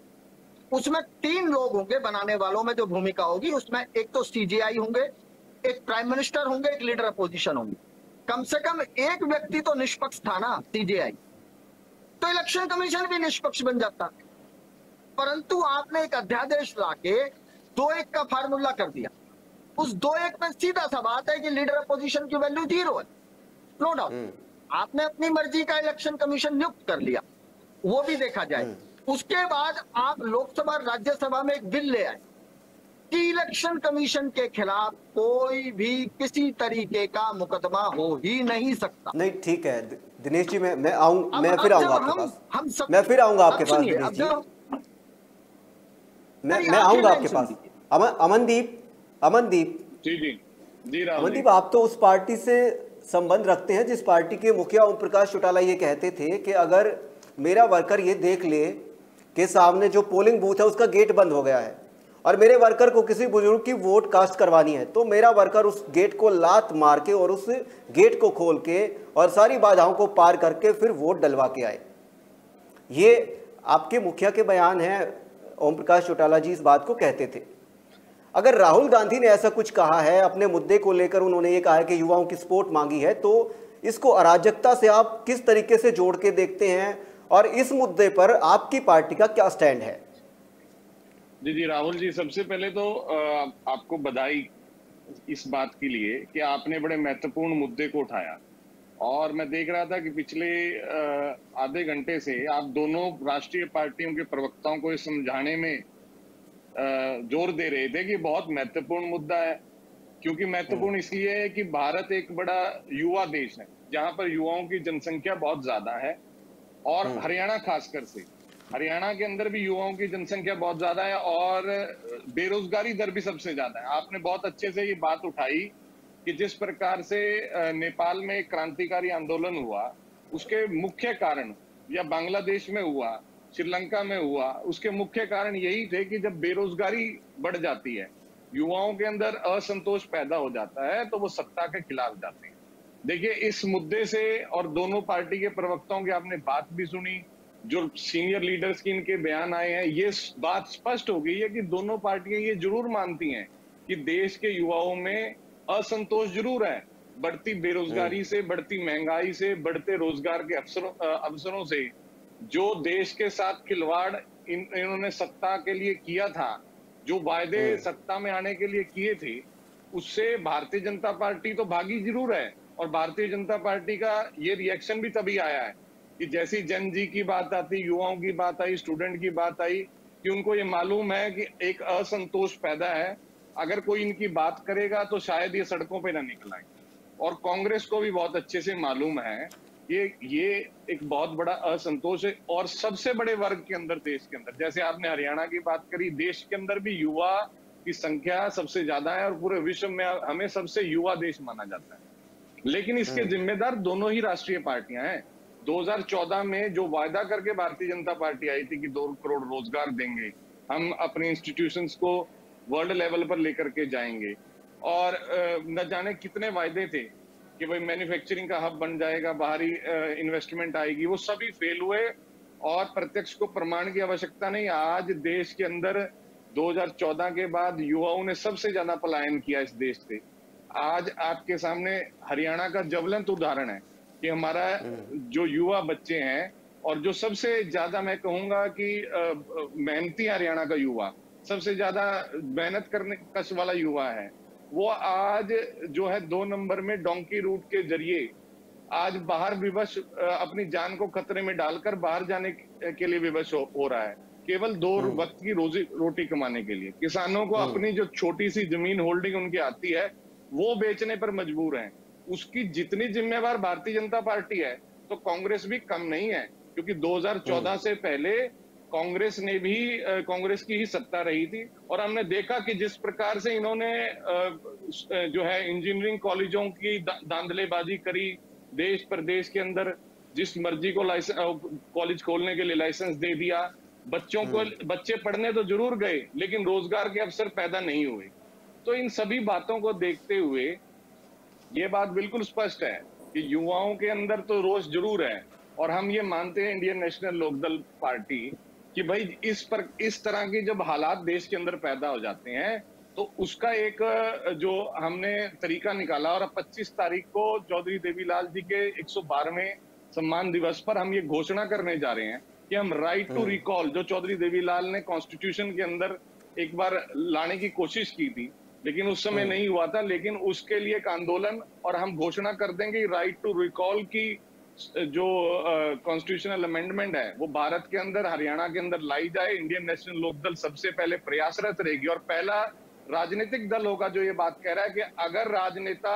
उसमें 3 लोग होंगे, बनाने वालों में जो भूमिका होगी उसमें एक तो सीजेआई होंगे, एक प्राइम मिनिस्टर होंगे, एक लीडर अपोजिशन होंगे। कम से कम एक व्यक्ति तो निष्पक्ष था ना, सीजेआई, तो इलेक्शन कमीशन भी निष्पक्ष बन जाता। परंतु आपने एक अध्यादेश लाके 2-1 का फार्मूला कर दिया। उस 2-1 में सीधा सा बात है कि लीडर अपोजिशन की वैल्यू 0 है, नो डाउट। आपने अपनी मर्जी का इलेक्शन कमीशन नियुक्त कर लिया, वो भी देखा जाए। उसके बाद आप लोकसभा राज्यसभा में एक बिल ले आए कि इलेक्शन कमीशन के खिलाफ कोई भी किसी तरीके का मुकदमा हो ही नहीं सकता। नहीं ठीक है दिनेश जी, मैं फिर आऊंगा आपके पास, मैं फिर आऊंगा आपके पास दिनेश जी, मैं आऊंगा आपके पास। अमनदीप जी अमनदीप, आप तो उस पार्टी से संबंध रखते हैं जिस पार्टी के मुखिया ओम प्रकाश चौटाला ये कहते थे कि अगर मेरा वर्कर ये देख ले कि सामने जो पोलिंग बूथ है उसका गेट बंद हो गया है और मेरे वर्कर को किसी बुजुर्ग की वोट कास्ट करवानी है, तो मेरा वर्कर उस गेट को लात मार के और उस गेट को खोल के और सारी बाधाओं को पार करके फिर वोट डलवा के आए। ये आपके मुखिया के बयान हैं, ओम प्रकाश चौटाला जी इस बात को कहते थे। अगर राहुल गांधी ने ऐसा कुछ कहा है, अपने मुद्दे को लेकर उन्होंने ये कहा है कि युवाओं की सपोर्ट मांगी है, तो इसको अराजकता से आप किस तरीके से जोड़ के देखते हैं और इस मुद्दे पर आपकी पार्टी का क्या स्टैंड है? जी राहुल जी, सबसे पहले तो आपको बधाई इस बात के लिए कि आपने बड़े महत्वपूर्ण मुद्दे को उठाया, और मैं देख रहा था कि पिछले आधे घंटे से आप दोनों राष्ट्रीय पार्टियों के प्रवक्ताओं को ये समझाने में जोर दे रहे थे कि बहुत महत्वपूर्ण मुद्दा है। क्योंकि महत्वपूर्ण इसलिए है कि भारत एक बड़ा युवा देश है जहां पर युवाओं की जनसंख्या बहुत ज्यादा है, और हरियाणा खासकर से, हरियाणा के अंदर भी युवाओं की जनसंख्या बहुत ज्यादा है और बेरोजगारी दर भी सबसे ज्यादा है। आपने बहुत अच्छे से ये बात उठाई कि जिस प्रकार से नेपाल में एक क्रांतिकारी आंदोलन हुआ उसके मुख्य कारण, या बांग्लादेश में हुआ, श्रीलंका में हुआ, उसके मुख्य कारण यही थे कि जब बेरोजगारी बढ़ जाती है, युवाओं के अंदर असंतोष पैदा हो जाता है, तो वो सत्ता के खिलाफ जाते हैं। देखिए, इस मुद्दे से, और दोनों पार्टी के प्रवक्ताओं की आपने बात भी सुनी, जो सीनियर लीडर्स की इनके बयान आए हैं, ये बात स्पष्ट हो गई है कि दोनों पार्टियां ये जरूर मानती हैं कि देश के युवाओं में असंतोष जरूर है, बढ़ती बेरोजगारी से, बढ़ती महंगाई से, बढ़ते रोजगार के अवसरों से। जो देश के साथ खिलवाड़ इन्होंने सत्ता के लिए किया था, जो वायदे सत्ता में आने के लिए किए थे, उससे भारतीय जनता पार्टी तो भागी जरूर है। और भारतीय जनता पार्टी का ये रिएक्शन भी तभी आया है कि जैसी जन जी की बात आती, युवाओं की बात आई, स्टूडेंट की बात आई, कि उनको ये मालूम है कि एक असंतोष पैदा है, अगर कोई इनकी बात करेगा तो शायद ये सड़कों पे ना निकल आए। और कांग्रेस को भी बहुत अच्छे से मालूम है ये एक बहुत बड़ा असंतोष है, और सबसे बड़े वर्ग के अंदर, देश के अंदर, जैसे आपने हरियाणा की बात करी, देश के अंदर भी युवा की संख्या सबसे ज्यादा है, और पूरे विश्व में हमें सबसे युवा देश माना जाता है। लेकिन इसके जिम्मेदार दोनों ही राष्ट्रीय पार्टियां हैं। 2014 में जो वायदा करके भारतीय जनता पार्टी आई थी कि 2 करोड़ रोजगार देंगे, हम अपने इंस्टीट्यूशंस को वर्ल्ड लेवल पर लेकर के जाएंगे, और न जाने कितने वायदे थे कि भाई मैन्युफैक्चरिंग का हब बन जाएगा, बाहरी इन्वेस्टमेंट आएगी, वो सभी फेल हुए। और प्रत्यक्ष को प्रमाण की आवश्यकता नहीं, आज देश के अंदर 2014 के बाद युवाओं ने सबसे ज्यादा पलायन किया इस देश से। आज आपके सामने हरियाणा का ज्वलंत उदाहरण है कि हमारा जो युवा बच्चे हैं, और जो सबसे ज्यादा मैं कहूंगा कि मेहनती हरियाणा का युवा, सबसे ज्यादा मेहनत करने कश वाला युवा है, वो आज जो है 2 नंबर में डोंकी रूट के जरिए आज बाहर विवश, अपनी जान को खतरे में डालकर बाहर जाने के लिए विवश हो रहा है, केवल 2 वक्त की रोटी कमाने के लिए। किसानों को अपनी जो छोटी सी जमीन होल्डिंग उनकी आती है, वो बेचने पर मजबूर हैं। उसकी जितनी जिम्मेवार भारतीय जनता पार्टी है, तो कांग्रेस भी कम नहीं है, क्योंकि 2014 से पहले कांग्रेस की ही सत्ता रही थी। और हमने देखा कि जिस प्रकार से इन्होंने जो है इंजीनियरिंग कॉलेजों की धांधलेबाजी करी, देश प्रदेश के अंदर जिस मर्जी को कॉलेज खोलने के लिए लाइसेंस दे दिया, बच्चे पढ़ने तो जरूर गए, लेकिन रोजगार के अवसर पैदा नहीं हुए। तो इन सभी बातों को देखते हुए ये बात बिल्कुल स्पष्ट है कि युवाओं के अंदर तो रोष जरूर है, और हम ये मानते हैं इंडियन नेशनल लोकदल पार्टी कि भाई इस तरह के जब हालात देश के अंदर पैदा हो जाते हैं, तो उसका एक जो हमने तरीका निकाला, और 25 तारीख को चौधरी देवीलाल जी के 112वें सम्मान दिवस पर हम ये घोषणा करने जा रहे हैं कि हम राइट टू रिकॉल, जो चौधरी देवीलाल ने कॉन्स्टिट्यूशन के अंदर एक बार लाने की कोशिश की थी, लेकिन उस समय नहीं हुआ था, लेकिन उसके लिए एक आंदोलन, और हम घोषणा कर देंगे राइट टू रिकॉल की जो कॉन्स्टिट्यूशनल अमेंडमेंट है, वो भारत के अंदर, हरियाणा के अंदर लाई जाए। इंडियन नेशनल लोकदल सबसे पहले प्रयासरत रहेगी, और पहला राजनीतिक दल होगा जो ये बात कह रहा है कि अगर राजनेता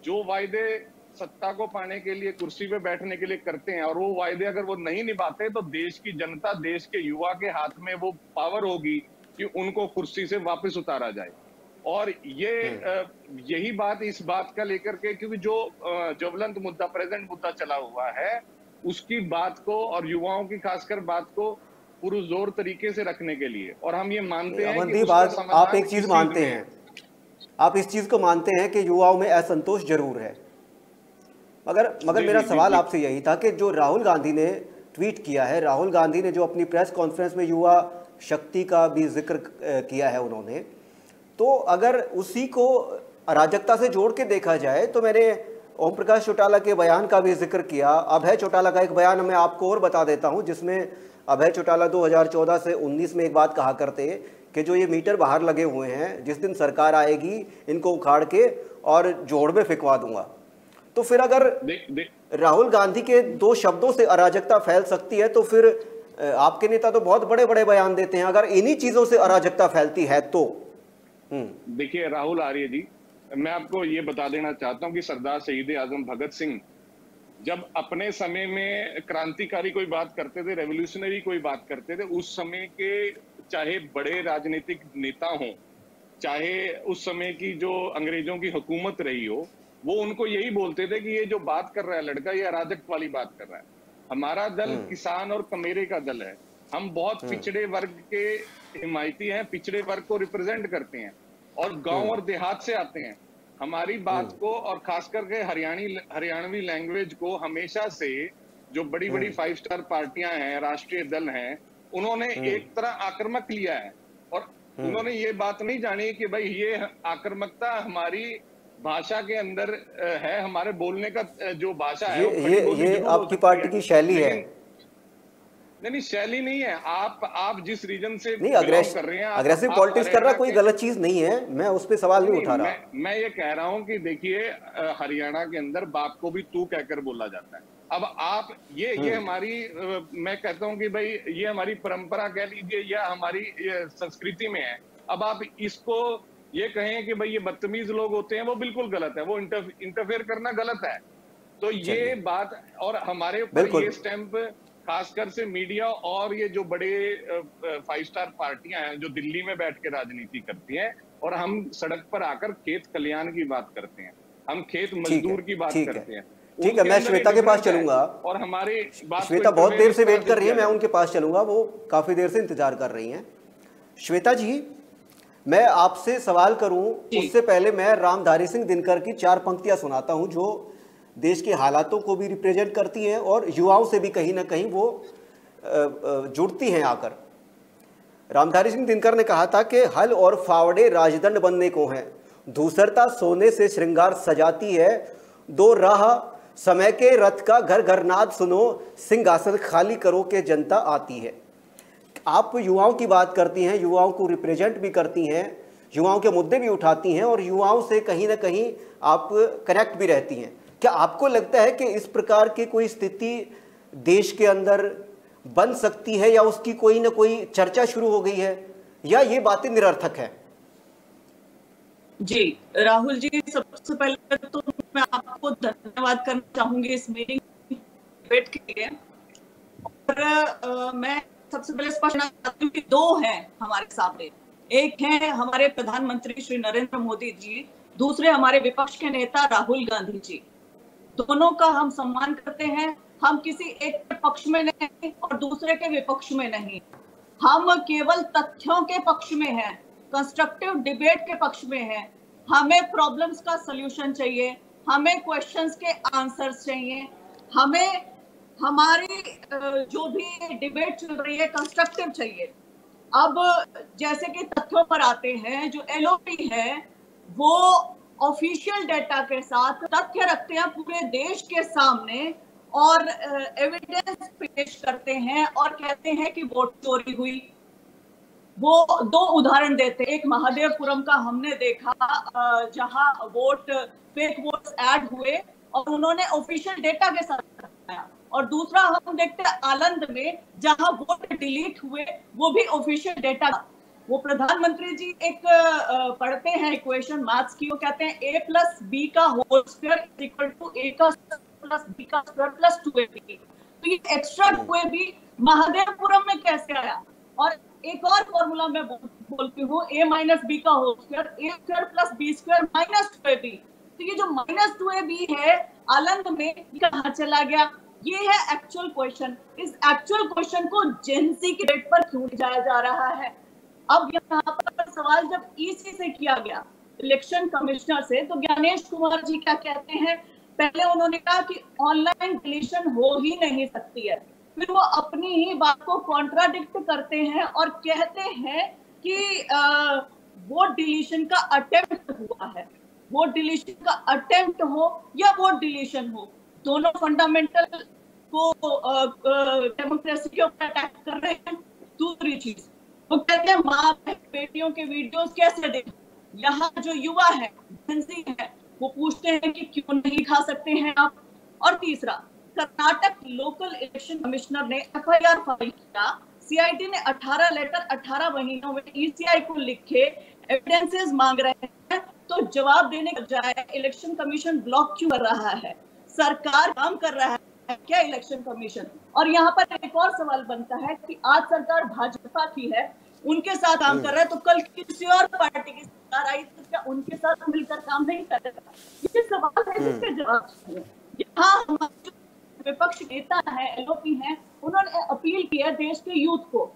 जो वायदे सत्ता को पाने के लिए, कुर्सी पे बैठने के लिए करते हैं, और वो वायदे अगर वो नहीं निभाते, तो देश की जनता, देश के युवा के हाथ में वो पावर होगी कि उनको कुर्सी से वापस उतारा जाए। और यही बात, इस बात का लेकर के, क्योंकि जो ज्वलंत मुद्दा, प्रेजेंट मुद्दा चला हुआ है, उसकी बात को, और युवाओं की खासकर बात को पुरजोर तरीके से रखने के लिए, और हम ये मानते हैं कि आप एक चीज मानते हैं, आप इस चीज को मानते हैं कि युवाओं में असंतोष जरूर है, मगर मेरा सवाल आपसे यही था कि जो राहुल गांधी ने ट्वीट किया है, राहुल गांधी ने जो अपनी प्रेस कॉन्फ्रेंस में युवा शक्ति का भी जिक्र किया है उन्होंने, तो अगर उसी को अराजकता से जोड़ के देखा जाए, तो मैंने ओम प्रकाश चौटाला के बयान का भी जिक्र किया। अभय चौटाला का एक बयान मैं आपको और बता देता हूं, जिसमें अभय चौटाला 2014 से 19 में एक बात कहा करते कि जो ये मीटर बाहर लगे हुए हैं, जिस दिन सरकार आएगी इनको उखाड़ के और जोड़ में फिकवा दूंगा। तो फिर अगर राहुल गांधी के 2 शब्दों से अराजकता फैल सकती है, तो फिर आपके नेता तो बहुत बड़े बड़े बयान देते हैं, अगर इन्हीं चीजों से अराजकता फैलती है तो। देखिए राहुल आर्य जी, मैं आपको ये बता देना चाहता हूं कि सरदार शहीद आजम भगत सिंह जब अपने समय में क्रांतिकारी कोई बात करते थे, रेवोल्यूशनरी कोई बात करते थे, उस समय के चाहे बड़े राजनीतिक नेता हों, चाहे उस समय की जो अंग्रेजों की हुकूमत रही हो, वो उनको यही बोलते थे कि ये जो बात कर रहा है लड़का, ये अराजकता वाली बात कर रहा है। हमारा दल किसान और कमेरे का दल है। हम बहुत पिछड़े वर्ग के हिमायती हैं, पिछड़े वर्ग को रिप्रेजेंट करते हैं और गांव और देहात से आते हैं। हमारी बात को और खास करके हरियाणवी लैंग्वेज को हमेशा से जो बड़ी बड़ी 5 स्टार पार्टियां हैं, राष्ट्रीय दल हैं, उन्होंने एक तरह आक्रामक लिया है और उन्होंने ये बात नहीं जानी कि भाई ये आक्रामकता हमारी भाषा के अंदर है, हमारे बोलने का जो भाषा है ये आपकी पार्टी की शैली है। नहीं, शैली नहीं है। आप जिस रीजन से नहीं, कर रहे हैं, अग्रेसिव पॉलिटिक्स करना कोई गलत चीज नहीं है, मैं उस पर सवाल नहीं उठा रहा। मैं ये कह रहा हूं कि देखिए, हरियाणा के अंदर बाप को भी तू कहकर बोला जाता है। अब आप ये हमारी, मैं कहता हूं कि भाई ये हमारी परंपरा कह लीजिए या हमारी संस्कृति में है। अब आप इसको ये कहें कि भाई ये बदतमीज लोग होते हैं, वो बिल्कुल गलत है, वो इंटरफेयर करना गलत है। तो ये बात, और हमारे ऊपर ये स्टैंप खासकर से मीडिया और ये जो बड़े 5 स्टार पार्टियां हैं जो दिल्ली में बैठ के राजनीति करती हैं, और हम सड़क पर आकर खेत कल्याण की बात करते हैं, हम खेत मजदूर की बात करते हैं। ठीक है, मैं श्वेता के पास चलूंगा और हमारे श्वेता बहुत देर से वेट कर रही है, मैं उनके पास चलूंगा, वो काफी देर से इंतजार कर रही हैं। श्वेता जी, मैं आपसे सवाल करूं उससे पहले मैं रामधारी सिंह दिनकर की 4 पंक्तियां सुनाता हूं जो देश के हालातों को भी रिप्रेजेंट करती हैं और युवाओं से भी कहीं ना कहीं वो जुड़ती हैं आकर। रामधारी सिंह दिनकर ने कहा था कि हल और फावड़े राजदंड बनने को हैं, धूसरता सोने से श्रृंगार सजाती है, दो राह समय के रथ का घर घर नाद सुनो, सिंहासन खाली करो के जनता आती है। आप युवाओं की बात करती हैं, युवाओं को रिप्रेजेंट भी करती हैं, युवाओं के मुद्दे भी उठाती हैं और युवाओं से कहीं ना कहीं आप कनेक्ट भी रहती हैं। क्या आपको लगता है कि इस प्रकार की कोई स्थिति देश के अंदर बन सकती है या उसकी कोई ना कोई चर्चा शुरू हो गई है, या ये बातें निरर्थक है? जी राहुल जी, सबसे पहले तो मैं आपको धन्यवाद करना चाहूंगी इस मीटिंग डिबेट के लिए। और मैं सबसे पहले स्पष्ट करना चाहती हूँ कि 2 हैं हमारे सामने। एक है हमारे प्रधानमंत्री श्री नरेंद्र मोदी जी, दूसरे हमारे विपक्ष के नेता राहुल गांधी जी। दोनों का हम सम्मान करते हैं, हम किसी एक के पक्ष में नहीं और दूसरे के विपक्ष में नहीं, हम केवल तथ्यों के पक्ष में हैं, कंस्ट्रक्टिव डिबेट के पक्ष में हैं। हमें प्रॉब्लम्स का सलूशन चाहिए, हमें क्वेश्चंस के आंसर्स चाहिए, हमें हमारी जो भी डिबेट चल रही है कंस्ट्रक्टिव चाहिए। अब जैसे कि तथ्यों पर आते हैं, जो एलओपी है वो ऑफिशियल डेटा के साथ तथ्य रखते हैं पूरे देश के सामने और एविडेंस पेश करते हैं और कहते हैं कि वोट चोरी हुई। वो 2 उदाहरण देते हैं। एक महादेवपुरम का हमने देखा जहां फेक वोट्स ऐड हुए और उन्होंने ऑफिशियल डेटा के साथ बताया, और दूसरा हम देखते हैं आलंद में जहां वोट डिलीट हुए, वो भी ऑफिशियल डेटा। वो प्रधानमंत्री जी एक पढ़ते हैं इक्वेशन मैथ्स की, वो कहते हैं a + b का whole square equal to a का प्लस b का स्क्वायर प्लस 2ab। तो ये एक्स्ट्रा 2ab महादेवपुरम में कैसे आया? और एक और फॉर्मूला मैं बोलती हूँ, a - b का whole square a² + b² - 2ab। तो ये जो -2ab है आलंद में, कहाँ चला गया? ये है एक्चुअल क्वेश्चन। इस एक्चुअल क्वेश्चन को जेएनसी के डेट पर क्यों जाया जा रहा है? अब यहाँ पर सवाल जब ईसी से किया गया, इलेक्शन कमिश्नर से, तो ज्ञानेश कुमार जी क्या कहते हैं? पहले उन्होंने कहा कि ऑनलाइन डिलीशन हो ही नहीं सकती है, फिर वो अपनी ही बात को कॉन्ट्राडिक्ट करते हैं और कहते हैं कि वोट डिलीशन का अटेम्प्ट हुआ है। वोट डिलीशन का अटेम्प्ट हो या वोट डिलीशन हो, दोनों फंडामेंटल को डेमोक्रेसी के ऊपर अटैक कर रहे हैं। दूसरी चीज, वो कहते हैं माँ बेटियों के वीडियोस कैसे देखें। यहाँ जो युवा है, वो पूछते हैं कि क्यों नहीं खा सकते हैं आप। और तीसरा, कर्नाटक लोकल इलेक्शन कमिश्नर ने एफआईआर फाइल किया, सीआईडी ने 18 लेटर 18 महीनों में ईसीआई को लिखे एविडेंसेस मांग रहे हैं, तो जवाब देने के बजाय इलेक्शन कमीशन ब्लॉक क्यों कर रहा है? सरकार काम कर रहा है क्या इलेक्शन कमीशन? और यहाँ पर एक और सवाल बनता है कि आज सरकार भाजपा की है, उनके साथ काम कर रहा है, तो कल किसी और पार्टी की सरकार आई तो क्या उनके साथ मिलकर काम नहीं करेगा? ये सवाल है जिसके जवाब चाहिए। यहाँ हमारे विपक्ष नेता है, एलओपी है, उन्होंने अपील किया देश के यूथ को,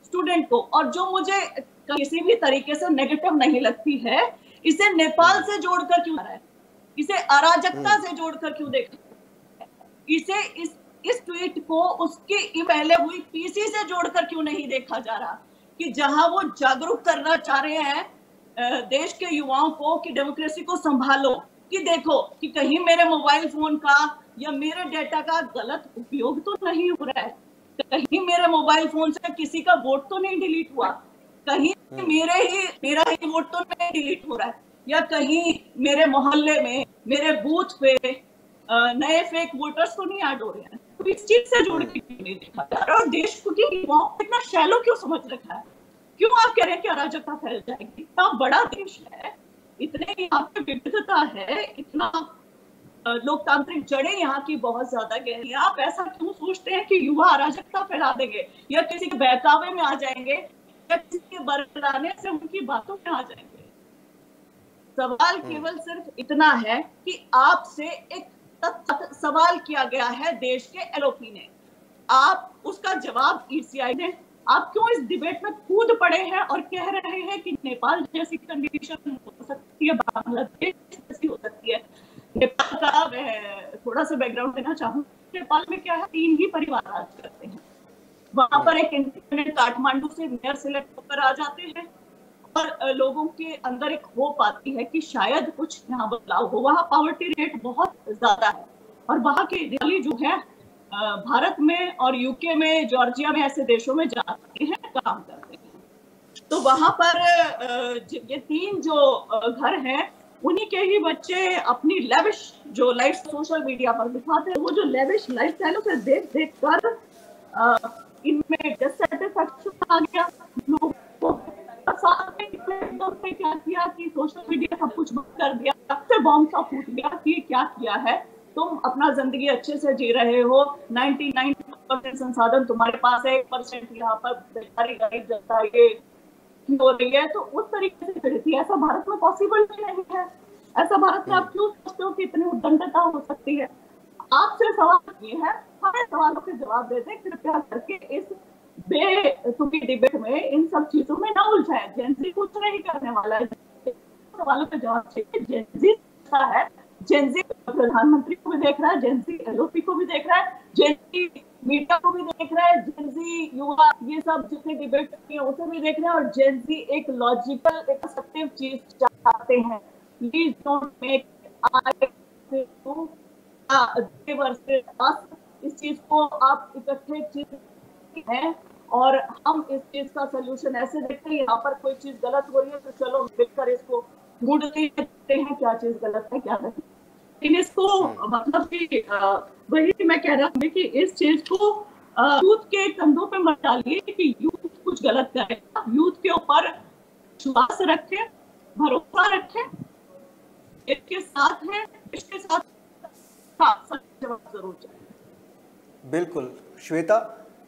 स्टूडेंट को, और जो मुझे किसी भी तरीके से नेगेटिव नहीं लगती है, इसे नेपाल से जोड़कर क्यों है, इसे अराजकता से जोड़कर क्यों देखा, इसे इस ट्वीट को उसकी पहले हुई पीसी से जोड़कर क्यों नहीं देखा जा रहा, कि जहां वो जागरूक करना चाह रहे हैं देश के युवाओं को कि डेमोक्रेसी को संभालो, कि देखो कि कहीं मेरे मोबाइल फोन का या मेरे डेटा का गलत उपयोग तो नहीं हो रहा है, कहीं मेरे मोबाइल फोन से किसी का वोट तो नहीं डिलीट हुआ, कहीं मेरा ही वोट तो नहीं डिलीट हो रहा है, या कहीं मेरे मोहल्ले में मेरे बूथ पे नए फेक वोटर्स तो नहीं ऐड हो रहे हैं। तो इस चीज से जोड़ के नहीं देखा जा रहा, और देश को इतना शैलो क्यों समझ रखा है? क्यों आप कह रहे हैं कि अराजकता फैल जाएगी? इतना बड़ा देश है, इतने यहाँ पे विविधता है, इतना लोकतांत्रिक जड़ें यहाँ की बहुत ज्यादा गहरी। आप ऐसा क्यों सोचते हैं कि युवा अराजकता फैला देंगे या किसी के बहकावे में आ जाएंगे या किसी के बरगलाने से उनकी बातों में आ जाएंगे? सवाल केवल सिर्फ इतना है कि आपसे एक सवाल किया गया है देश के एलओपी ने, आप उसका जवाब ईसीआई ने, आप क्यों इस डिबेट में कूद पड़े हैं और कह रहे हैं कि नेपाल जैसी कंडीशन हो सकती है, बांग्लादेश जैसी हो सकती है? नेपाल का थोड़ा सा बैकग्राउंड देना चाहूँ, नेपाल में क्या है, 3 ही परिवार राज करते हैं, वहां पर एक इंडिपेंडेंट काठमांडू से मेयर सिलेक्ट होकर आ जाते हैं, और लोगों के अंदर एक होप आती है कि शायद कुछ यहाँ बदलाव हो। वहाँ पॉवर्टी रेट बहुत ज्यादा है, और वहाँ के दिल्ली जो है भारत में और यूके में, जॉर्जिया में, ऐसे देशों में जाते हैं, काम करते हैं। तो वहां पर ये 3 जो घर हैं, उन्हीं के ही बच्चे अपनी लेविश जो लाइफ सोशल मीडिया पर दिखाते हैं, वो जो लेविश लाइफस्टाइल उसे देख कर इनमें डिससैटिस्फैक्शन आ गया लोगों को। क्या किया कि सोशल मीडिया सब कुछ बंद कर दिया, सबसे बॉम्ब सा फूट गया कि क्या किया है, तुम अपना जिंदगी अच्छे से जी रहे हो, 99% संसाधन तुम्हारे पास है, 1% यहाँ पर बेकारी गरीब जनता ये हो रही है, तो उस तरीके से खड़ी थी। ऐसा भारत में पॉसिबल भी नहीं है, ऐसा भारत में आप क्यों सोचते हो कि इतनी उद्दंडता हो सकती है? आपसे सवाल ये है, हमें सवालों के जवाब देते, कृपया करके इस बेतुकी डिबेट में इन सब चीजों में ना उलझाए। जेनजी कुछ नहीं करने वाला है, सवालों का जवाब चाहिए। जेनजी है, जेनजी प्रधानमंत्री को भी देख रहा है, जेनजी एलओपी को भी देख रहा है, जेनजी मीडिया को भी देख रहा है, जेनजी युवा ये सब जितने डिबेट करते हैं उसे भी देख रहे हैं, और जेनजी एक लॉजिकल एक सत्य चीज चाहते हैं। प्लीज डोंट मेक इस चीज को आप इकट्ठे चीज है, और हम इस चीज का सोल्यूशन ऐसे देखते हैं, यहाँ पर कोई चीज गलत हो रही है तो चलो मिलकर इसको ढूंढ लेते हैं क्या चीज गलत है क्या नहीं। लेकिन इसको मतलब कि वही मैं कह रहा हूँ कि इस चीज को यूथ के कंधों पे मत डालिए कि यूथ कुछ गलत करेगा। यूथ के ऊपर विश्वास रखें, भरोसा रखें, इसके साथ है, इसके साथ जरूर चाहिए। बिल्कुल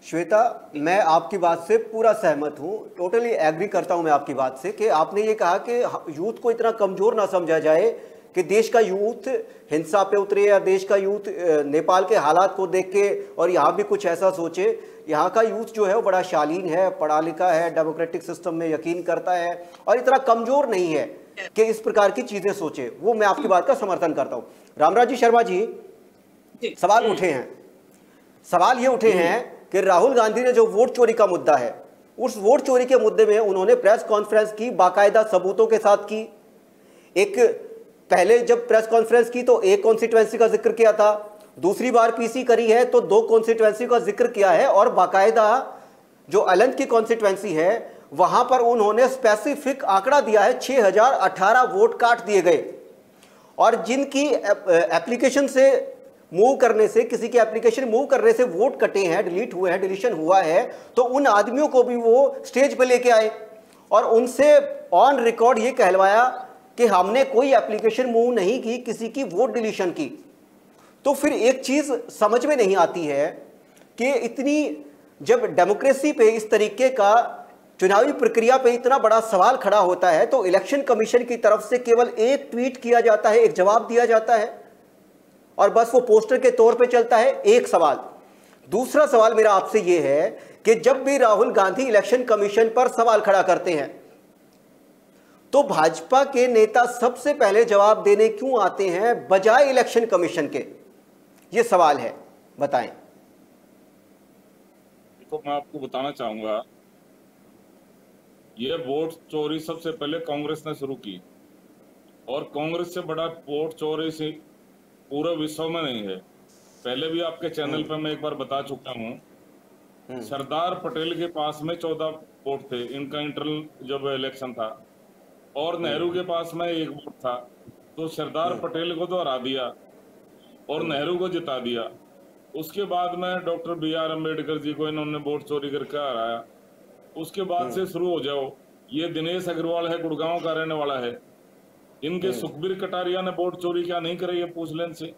श्वेता, मैं आपकी बात से पूरा सहमत हूँ, टोटली एग्री करता हूँ मैं आपकी बात से कि आपने ये कहा कि यूथ को इतना कमज़ोर ना समझा जाए कि देश का यूथ हिंसा पे उतरे, या देश का यूथ नेपाल के हालात को देख के और यहाँ भी कुछ ऐसा सोचे। यहाँ का यूथ जो है वो बड़ा शालीन है, पढ़ा लिखा है, डेमोक्रेटिक सिस्टम में यकीन करता है, और इतना कमज़ोर नहीं है कि इस प्रकार की चीज़ें सोचे। वो मैं आपकी बात का समर्थन करता हूँ। रामराज जी शर्मा जी, सवाल उठे हैं, सवाल ये उठे हैं कि राहुल गांधी ने जो वोट चोरी का मुद्दा है, उस वोट चोरी के मुद्दे में उन्होंने प्रेस कॉन्फ्रेंस की, बाकायदा सबूतों के साथ की। एक पहले जब प्रेस कॉन्फ्रेंस की तो एक कॉन्स्टिट्यूएंसी का जिक्र किया था, दूसरी बार पीसी करी है तो 2 कॉन्स्टिट्यूएंसी का जिक्र किया है, और बाकायदा जो अलंत की कॉन्स्टिट्यूएंसी है वहां पर उन्होंने स्पेसिफिक आंकड़ा दिया है, 6018 वोट काट दिए गए। और जिनकी एप्लीकेशन से मूव करने से, किसी के एप्लीकेशन मूव करने से वोट कटे हैं, डिलीट हुए हैं, डिलीशन हुआ है, तो उन आदमियों को भी वो स्टेज पे लेके आए और उनसे ऑन रिकॉर्ड ये कहलवाया कि हमने कोई एप्लीकेशन मूव नहीं की किसी की वोट डिलीशन की। तो फिर एक चीज़ समझ में नहीं आती है कि इतनी जब डेमोक्रेसी पे इस तरीके का चुनावी प्रक्रिया पे इतना बड़ा सवाल खड़ा होता है तो इलेक्शन कमीशन की तरफ से केवल एक ट्वीट किया जाता है, एक जवाब दिया जाता है और बस वो पोस्टर के तौर पे चलता है। एक सवाल। दूसरा सवाल मेरा आपसे ये है कि जब भी राहुल गांधी इलेक्शन कमीशन पर सवाल खड़ा करते हैं तो भाजपा के नेता सबसे पहले जवाब देने क्यों आते हैं बजाय इलेक्शन कमीशन के? ये सवाल है, बताएं। तो मैं आपको बताना चाहूंगा, ये वोट चोरी सबसे पहले कांग्रेस ने शुरू की और कांग्रेस से बड़ा वोट चोरी से पूरे विश्व में नहीं है। पहले भी आपके चैनल पर मैं एक बार बता चुका हूं, सरदार पटेल के पास में 14 वोट थे इनका इंटरनल जब इलेक्शन था और नेहरू के पास में 1 वोट था। तो सरदार पटेल को तो हरा दिया और नेहरू को जिता दिया। उसके बाद में डॉक्टर BR अम्बेडकर जी को इन्होंने वोट चोरी करके हराया। उसके बाद से शुरू हो जाओ, ये दिनेश अग्रवाल है, गुड़गांव का रहने वाला है, इनके सुखबीर कटारिया ने वोट चोरी क्या नहीं करे, ये पूछ लें से।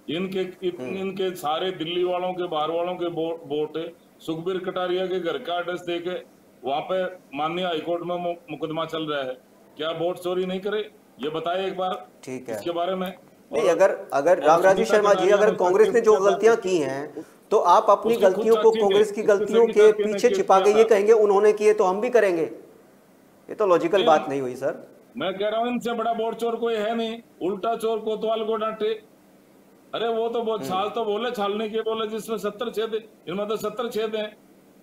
इनके सारे दिल्ली वालों के, बाहर वालों के वोट सुखबीर कटारिया के घर का एड्रेस देके वहां पे माननीय हाईकोर्ट में मुकदमा चल रहा है। क्या वोट चोरी नहीं करे? ये बताए एक बार। ठीक है, इसके बारे में नहीं। अगर रामराजी शर्मा जी, अगर कांग्रेस ने जो गलतियां की हैं तो आप अपनी गलतियों को कांग्रेस की गलतियों के पीछे छिपा के ये कहेंगे उन्होंने किए तो हम भी करेंगे, ये तो लॉजिकल बात नहीं हुई सर। मैं कह रहा हूँ इनसे बड़ा वोट चोर कोई है नहीं। उल्टा चोर कोतवाल को डांटे। अरे वो तो बहुत छाल तो बोले, छालने के बोले जिसमें 70 छेद, इनमें तो 70 छेद हैं।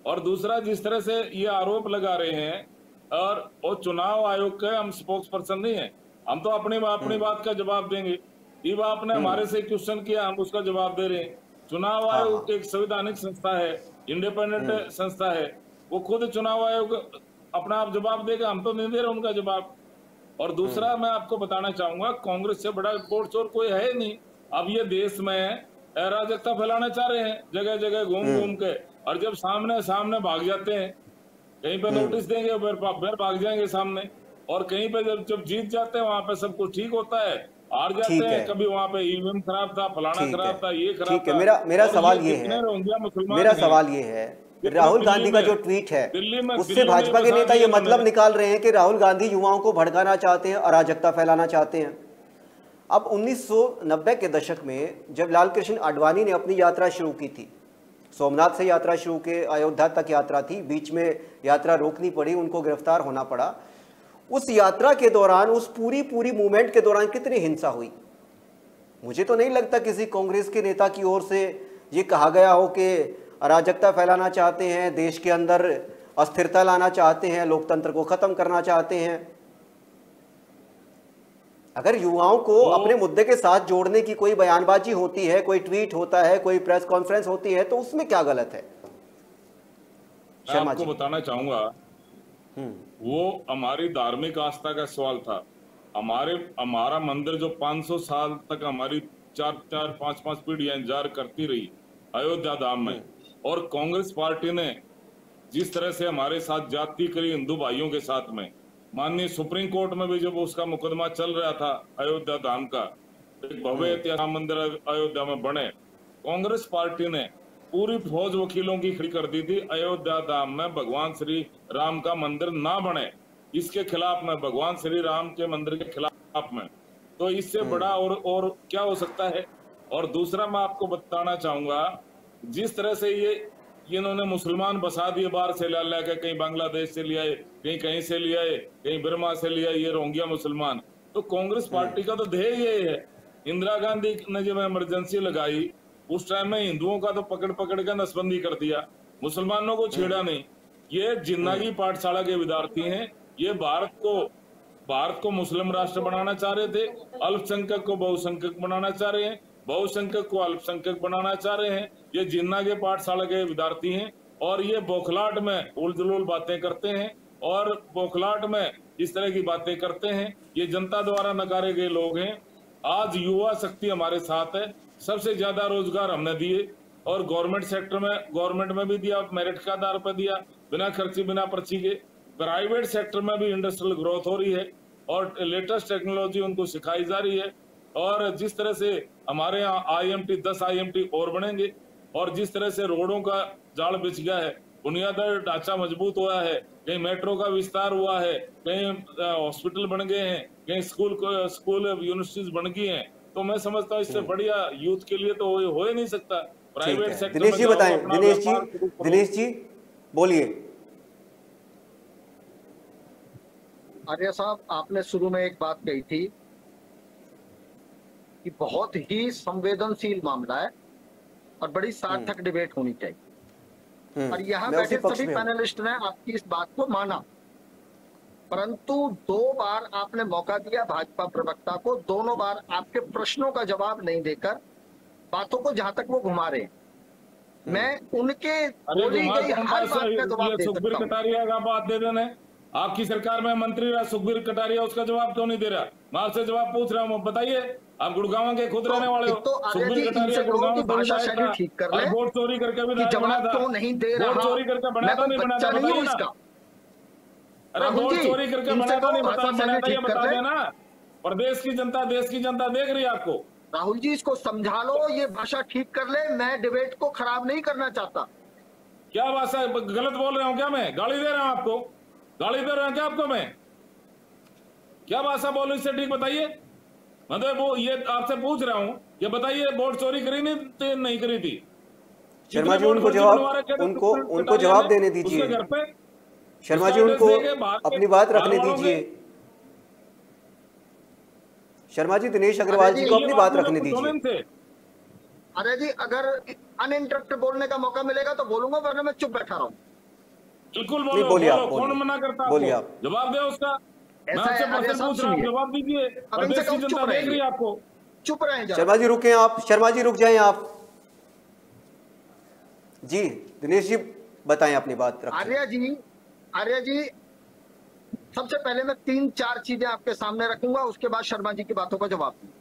और दूसरा, जिस तरह से ये आरोप लगा रहे हैं और चुनाव आयोग के हम स्पोक्स पर्सन नहीं है, हम तो अपनी बात का जवाब देंगे। ये आपने हमारे से क्वेश्चन किया, हम उसका जवाब दे रहे हैं। चुनाव आयोग एक संवैधानिक संस्था है, इंडिपेंडेंट संस्था है, वो खुद चुनाव आयोग अपना आप जवाब देगा, हम तो नहीं दे रहे उनका जवाब। और दूसरा मैं आपको बताना चाहूंगा, कांग्रेस से बड़ा वोट चोर कोई है नहीं। अब ये देश में अराजकता फैलाना चाह रहे हैं जगह जगह घूम के, और जब सामने भाग जाते हैं, कहीं पे नोटिस देंगे फिर भाग जाएंगे सामने, और कहीं पे जब जीत जाते हैं वहां पे सब कुछ ठीक होता है। हार जाते हैं, कभी वहां पे ईवीएम खराब था, फलाना खराब था, ये खराब था। मेरा सवाल ये है, राहुल गांधी का जो ट्वीट है उससे भाजपा के नेता ये मतलब निकाल रहे हैं कि राहुल गांधी युवाओं को भड़काना चाहते हैं, अराजकता फैलाना चाहते हैं। अब 1990 के दशक में जब लाल कृष्ण आडवाणी ने अपनी यात्रा शुरू की थी, सोमनाथ से यात्रा शुरू के अयोध्या तक यात्रा थी, बीच में यात्रा रोकनी पड़ी, उनको गिरफ्तार होना पड़ा। उस यात्रा के दौरान, उस पूरी मूवमेंट के दौरान कितनी हिंसा हुई? मुझे तो नहीं लगता किसी कांग्रेस के नेता की ओर से ये कहा गया हो कि अराजकता फैलाना चाहते हैं, देश के अंदर अस्थिरता लाना चाहते हैं, लोकतंत्र को खत्म करना चाहते हैं। अगर युवाओं को अपने मुद्दे के साथ जोड़ने की कोई बयानबाजी होती है, कोई ट्वीट होता है, कोई प्रेस कॉन्फ्रेंस होती है, तो उसमें क्या गलत है? मैं आपको बताना चाहूंगा, वो हमारी धार्मिक आस्था का सवाल था। हमारा मंदिर जो 500 साल तक हमारी 4-5 पीढ़ियां इंतजार करती रही अयोध्या धाम में, और कांग्रेस पार्टी ने जिस तरह से हमारे साथ जाति करी हिंदू भाइयों के साथ में, माननीय सुप्रीम कोर्ट में भी जब उसका मुकदमा चल रहा था अयोध्या धाम का, एक भव्य ऐतिहासिक मंदिर अयोध्या में बने, कांग्रेस पार्टी ने पूरी फौज वकीलों की खड़ी कर दी थी अयोध्या धाम में भगवान श्री राम का मंदिर ना बने, इसके खिलाफ में, भगवान श्री राम के मंदिर के खिलाफ में। तो इससे बड़ा और क्या हो सकता है? और दूसरा मैं आपको बताना चाहूंगा, जिस तरह से ये इन्होंने मुसलमान बसा दिए बाहर से ला के, कहीं बांग्लादेश से ले आए, कहीं से ले आए, कहीं बर्मा से ले आए, ये रोहिंग्या मुसलमान। तो कांग्रेस पार्टी का तो ध्येय ये है। इंदिरा गांधी ने जब इमरजेंसी लगाई उस टाइम में हिंदुओं का तो पकड़ के नसबंदी कर दिया, मुसलमानों को छेड़ा नहीं। ये जिन्ना की पाठशाला के विद्यार्थी हैं, ये भारत को मुस्लिम राष्ट्र बनाना चाह रहे थे, अल्पसंख्यक को बहुसंख्यक बनाना चाह रहे हैं, बहुसंख्यक को अल्पसंख्यक बनाना चाह रहे हैं। ये जिन्ना के पाठशाला के विद्यार्थी हैं और ये बौखलाहट में उलझुल बातें करते हैं और बौखलाहट में इस तरह की बातें करते हैं। ये जनता द्वारा नकारे गए लोग हैं। आज युवा शक्ति हमारे साथ है, सबसे ज्यादा रोजगार हमने दिए और गवर्नमेंट में भी दिया, मेरिट के आधार पर दिया, बिना खर्ची बिना पर्ची के। प्राइवेट सेक्टर में भी इंडस्ट्रियल ग्रोथ हो रही है और लेटेस्ट टेक्नोलॉजी उनको सिखाई जा रही है। और जिस तरह से हमारे यहाँ IMT 10 IMT और बनेंगे और जिस तरह से रोडों का जाल बिछ गया है बुनियादी ढांचा मजबूत हुआ है, कहीं मेट्रो का विस्तार हुआ है, कहीं हॉस्पिटल बन गए हैं, कहीं स्कूल यूनिवर्सिटीज बन गई हैं, तो मैं समझता हूँ इससे बढ़िया यूथ के लिए तो हो ही नहीं सकता। प्राइवेट सेक्टर दिनेश जी बताएं, दिनेश जी बोलिए। आर्य साहब, आपने शुरू में एक बात कही थी कि बहुत ही संवेदनशील मामला है और बड़ी सार्थक डिबेट होनी चाहिए, और यहाँ बैठे सभी पैनलिस्ट ने आपकी इस बात को माना, परंतु 2 बार आपने मौका दिया भाजपा प्रवक्ता को, दोनों बार आपके प्रश्नों का जवाब नहीं देकर बातों को जहां तक वो घुमा रहे हैं, मैं उनके बोली गई हर बात का जवाब दे सुखबीर सकता कटारिया का बात दे देने, आपकी सरकार में मंत्री रहा सुखबीर कटारिया, उसका जवाब क्यों नहीं दे रहा? मैं आपसे जवाब पूछ रहा हूँ, बताइए। आप गुड़गांव के खुद रहने वाले हो। सुखबीर कटारिया गुड़गांव में भाषा शैली ठीक कर ले, वोट चोरी करके भी जवाब क्यों नहीं दे रहा? वोट चोरी करके बना तो नहीं बना था, बताइए ना। अरे वोट चोरी करके बना तो नहीं बना था, ये बता देना। प्रदेश की जनता, देश की जनता देख रही है आपको। राहुल जी, इसको समझा लो, ये भाषा ठीक कर ले, मैं डिबेट को खराब नहीं करना चाहता। क्या भाषा गलत बोल रहा हूँ क्या? मैं गाली दे रहा हूँ आपको? गाली दे रहा हूँ क्या आपको? मैं क्या भाषा बोलूं इससे ठीक बताइए। मतलब वो ये आपसे पूछ रहा हूँ, ये बताइए वोट चोरी करी नहीं करी थी? शर्मा जी उनको जवाब देने दीजिए। घर पे शर्मा जी उनको अपनी बात रखने दीजिए। शर्मा जी, दिनेश अग्रवाल जी को अपनी बात रखने दीजिए। अरे जी, अगर अनइंटरप्टेड बोलने का मौका मिलेगा तो बोलूंगा, वरना मैं चुप बैठा रहा हूँ। बिल्कुल बोलो, बोलिए आप, कौन मना करता? बोलिए आप, जवाब दे उसका। जवाब दीजिए, प्रदेश की जनता देख रही है आपको। चुप रहे। शर्मा जी रुके आप, शर्मा जी रुक जाएं आप। जी दिनेश जी बताएं अपनी बात। आर्य जी, सबसे पहले मैं 3-4 चीजें आपके सामने रखूंगा, उसके बाद शर्मा जी की बातों का जवाब दूंगा।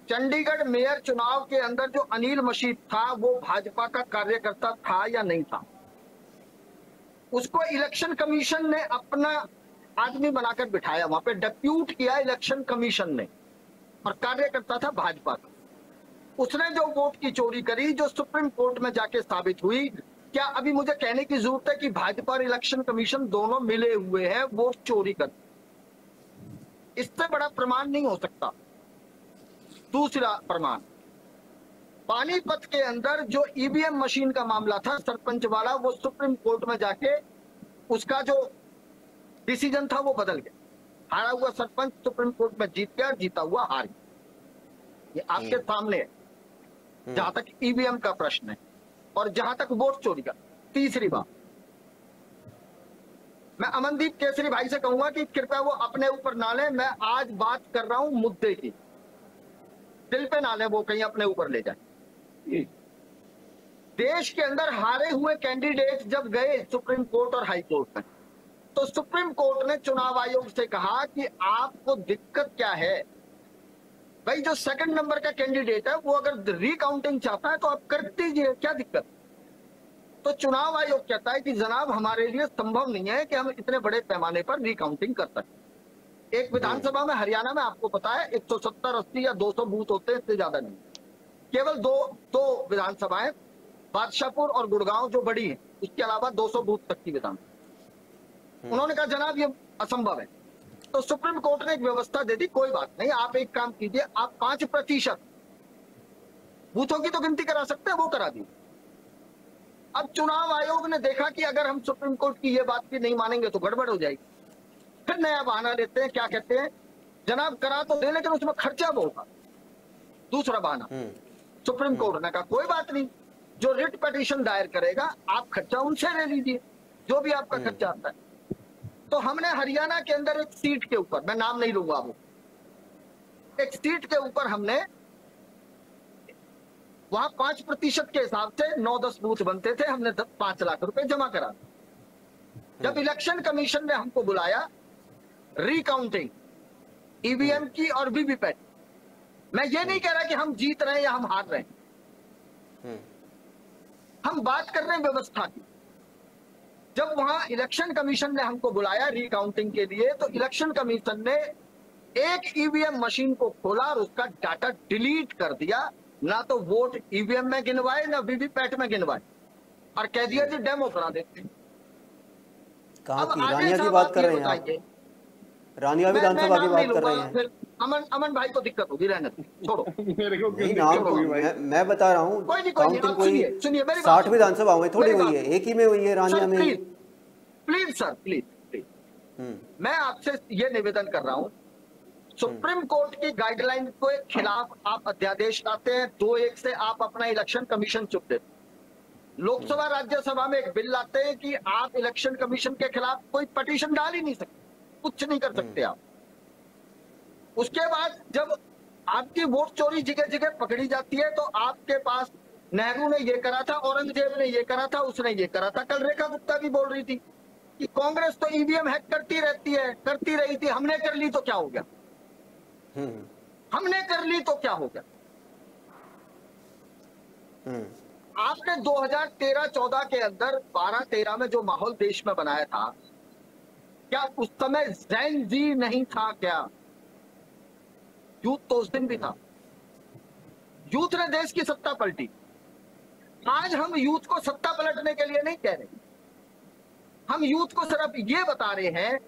चंडीगढ़ मेयर चुनाव के अंदर जो अनिल मशीद था, वो भाजपा का कार्यकर्ता था या नहीं था? उसको इलेक्शन कमीशन ने अपना आदमी बनाकर बिठाया, वहां पे डिप्यूट किया इलेक्शन कमीशन ने, और कार्यकर्ता था भाजपा का। उसने जो वोट की चोरी करी, जो सुप्रीम कोर्ट में जाके साबित हुई, क्या अभी मुझे कहने की जरूरत है कि भाजपा और इलेक्शन कमीशन दोनों मिले हुए हैं वोट चोरी कर? इससे बड़ा प्रमाण नहीं हो सकता। दूसरा प्रमाण, पानीपत के अंदर जो ईवीएम मशीन का मामला था सरपंच वाला, वो सुप्रीम कोर्ट में जाके उसका जो डिसीजन था वो बदल गया। हारा हुआ सरपंच सुप्रीम कोर्ट में जीत गया, जीता हुआ हार गया। ये आपके सामने है, जहां तक ईवीएम का प्रश्न है और जहां तक वोट चोरी का। तीसरी बात, मैं अमनदीप केसरी भाई से कहूंगा कि कृपया वो अपने ऊपर ना ले, मैं आज बात कर रहा हूं मुद्दे की, दिल पे ना ले, वो कहीं अपने ऊपर ले जाए। देश के अंदर हारे हुए कैंडिडेट जब गए सुप्रीम कोर्ट और हाई कोर्ट में, तो सुप्रीम कोर्ट ने चुनाव आयोग से कहा कि आपको दिक्कत क्या है भाई, जो सेकंड नंबर का कैंडिडेट है वो अगर रिकाउंटिंग चाहता है तो आप कर दीजिए, क्या दिक्कत? तो चुनाव आयोग कहता है कि जनाब हमारे लिए संभव नहीं है कि हम इतने बड़े पैमाने पर रिकाउंटिंग कर सकें। एक विधानसभा में हरियाणा में आपको पता है 170, 80 या 200 बूथ होते हैं, इससे ज्यादा नहीं। केवल दो विधानसभाएं, बादशाहपुर और गुड़गांव जो बड़ी है, उसके अलावा 200 बूथ तक की विधानसभा। उन्होंने कहा जनाब ये असंभव है, तो सुप्रीम कोर्ट ने एक व्यवस्था दे दी, कोई बात नहीं, आप एक काम कीजिए, आप 5% बूथों की तो गिनती करा सकते हैं, वो करा दी। अब चुनाव आयोग ने देखा कि अगर हम सुप्रीम कोर्ट की ये बात भी नहीं मानेंगे तो गड़बड़ हो जाएगी, फिर नया बहाना देते हैं, क्या कहते हैं, जनाब करा तो दे लेकिन उसमें खर्चा बहुत होगा। दूसरा बहाना, सुप्रीम कोर्ट ने कहा कोई बात नहीं, जो रिट पिटीशन दायर करेगा आप खर्चा उनसे ले लीजिए, जो भी आपका खर्चा आता है। तो हमने हरियाणा के अंदर एक सीट के ऊपर, मैं नाम नहीं लूंगा, वो एक सीट के ऊपर हमने वहां 5% के हिसाब से 9-10 बूथ बनते थे, हमने 5 लाख रुपए जमा करा। जब इलेक्शन कमीशन ने हमको बुलाया रिकाउंटिंग ईवीएम की और वीवीपैट, मैं ये नहीं कह रहा कि हम जीत रहे हैं या हम हार रहे हैं, हम बात कर रहे हैं व्यवस्था की। जब वहां इलेक्शन कमीशन ने हमको बुलाया रिकाउंटिंग के लिए, तो इलेक्शन कमीशन ने एक ईवीएम मशीन को खोला और उसका डाटा डिलीट कर दिया, ना तो वोट ईवीएम में गिनवाए ना वीवीपैट में गिनवाए। और कह दिया जी डेमो करा देते। कहाँ अब की आगे रानिया की साहब बात आप कर ये रहे हैं आप? बताइए, रानिया मैं विधानसभा की नाम बात नहीं कर रहे लूंगा, हैं? फिर अमन भाई को दिक्कत होगी, रहने दो, छोड़ो। मेरे को क्यों नहीं, दिक्कत नाम होगी भाई? मैं बता रहा हूँ, कोई नहीं, काउंटिंग आप कोई सुनिए मेरी बात 60 सुनिए। विधानसभाओं में थोड़ी मेरी हुई है, बात एक ही में हुई है, रानिया सर, में ही। प्लीज सर, प्लीज मैं आपसे ये निवेदन कर रहा हूँ, सुप्रीम कोर्ट की गाइडलाइन के खिलाफ आप अध्यादेश लाते हैं, 2-1 से आप अपना इलेक्शन कमीशन चुप देते। लोकसभा राज्यसभा में एक बिल लाते हैं कि आप इलेक्शन कमीशन के खिलाफ कोई पटिशन डाल ही नहीं सकते, कुछ नहीं कर सकते आप। उसके बाद जब आपकी वोट चोरी जगह जगह पकड़ी जाती है, तो आपके पास नेहरू ने ये करा था, औरंगजेब ने ये करा था, उसने ये करा था। कल रेखा गुप्ता भी बोल रही थी कि कांग्रेस तो ईवीएम हैक करती रहती है, करती रही थी, हमने कर ली तो क्या हो गया, हमने कर ली तो क्या हो गया। आपने 2013-14 के अंदर 12-13 में जो माहौल देश में बनाया था, क्या उस समय जैन जी नहीं था क्या? यूथ तो उस दिन भी था, यूथ ने देश की सत्ता पलटी। आज हम यूथ को सत्ता पलटने के लिए नहीं कह रहे, हम यूथ को सिर्फ ये बता रहे हैं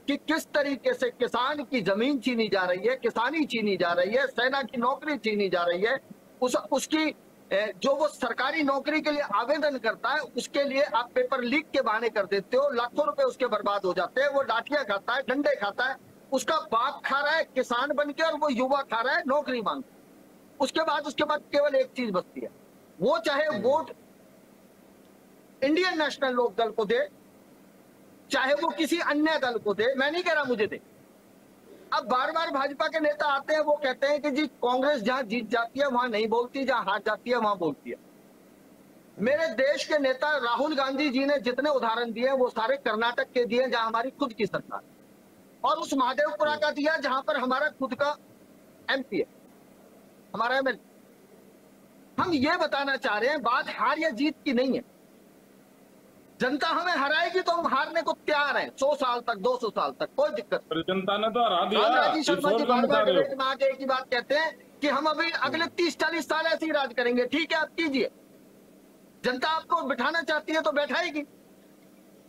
कि किस तरीके से किसान की जमीन छीनी जा रही है, किसानी छीनी जा रही है, सेना की नौकरी छीनी जा रही है, उसकी जो वो सरकारी नौकरी के लिए आवेदन करता है, उसके लिए आप पेपर लीक के बहाने कर देते हो, लाखों रुपए उसके बर्बाद हो जाते हैं। वो लाठियां खाता है, डंडे खाता है, उसका बाप खा रहा है किसान बन के, और वो युवा खा रहा है नौकरी मांग के। उसके बाद केवल एक चीज बचती है, वो चाहे वोट इंडियन नेशनल लोक दल को दे, चाहे वो किसी अन्य दल को दे, मैं नहीं कह रहा मुझे दे। अब बार बार भाजपा के नेता आते हैं, वो कहते हैं कि जी कांग्रेस जहां जीत जाती है वहां नहीं बोलती, जहां हार जाती है वहां बोलती है। मेरे देश के नेता राहुल गांधी जी ने जितने उदाहरण दिए वो सारे कर्नाटक के दिए, जहां हमारी खुद की सरकार, और उस महादेवपुरा का दिया जहां पर हमारा खुद का एमपी है, हमारा एमएलए। हम ये बताना चाह रहे हैं, बात हार या जीत की नहीं है। जनता हमें हराएगी तो हम हारने को तैयार हैं, 100 साल तक, 200 साल तक, कोई दिक्कत नहीं। जनता ने तो हरा दिया। राजीव शर्मा जी बार-बार डिबेट में आके एक ही बात कहते हैं कि हम अभी अगले 30-40 साल ऐसे ही राज करेंगे। ठीक है, आप कीजिए, जनता आपको बिठाना चाहती है तो बैठाएगी,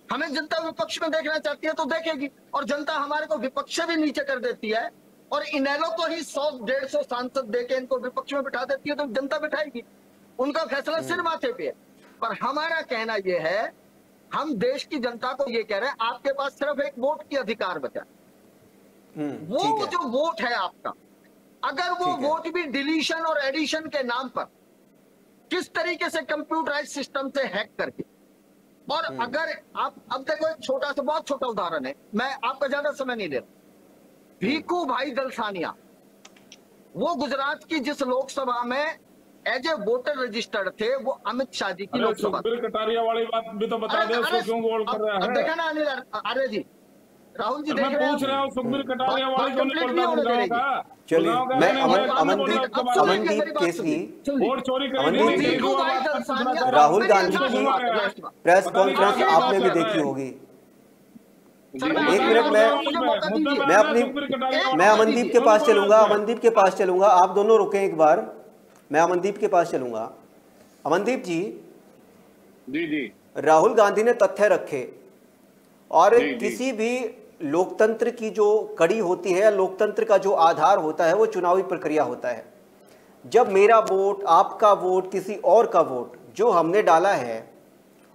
हमें जनता विपक्ष में देखना चाहती है तो देखेगी, और जनता हमारे को विपक्ष से भी नीचे कर देती है, और इनेलो को ही 100-150 सांसद देके इनको विपक्ष में बिठा देती है, तो जनता बिठाएगी। उनका फैसला सिर माथे पे है। पर हमारा कहना यह है, हम देश की जनता को ये कह रहे हैं, आपके पास सिर्फ एक वोट की अधिकार बचा, वो जो वोट है आपका, अगर वो वोट भी डिलीशन और एडिशन के नाम पर किस तरीके से कंप्यूटराइज सिस्टम से हैक करके, और अगर आप, अब देखो एक छोटा सा, बहुत छोटा उदाहरण है, मैं आपका ज्यादा समय नहीं ले रहा। भीखू भाई दलसानिया, वो गुजरात की जिस लोकसभा में एज ए वोटर रजिस्टर्ड थे, वो अमित शाह जी की लोकसभा। सुखबीर कटारिया वाली बात भी तो बता दे, उसको क्यों गोल कर रहा है? देखा ना अनिल, अरे जी राहुल जी देख मैं रहे पूछ रहा हूँ, सुखबीर कटारिया वाली क्यों नहीं कंप्लीट नहीं होने बोलता देंगे। चलिए, मैं अमनदीप केसरी, वोट चोरी राहुल गांधी की प्रेस कॉन्फ्रेंस आपने भी देखी होगी। एक मिनट, मैं अमनदीप के पास चलूंगा, अमनदीप के पास चलूंगा, आप दोनों रुकें एक बार, मैं अमनदीप के पास चलूंगा। अमनदीप जी, जी राहुल गांधी ने तथ्य रखे, और किसी भी लोकतंत्र की जो कड़ी होती है, लोकतंत्र का जो आधार होता है, वो चुनावी प्रक्रिया होता है। जब मेरा वोट, आपका वोट, किसी और का वोट जो हमने डाला है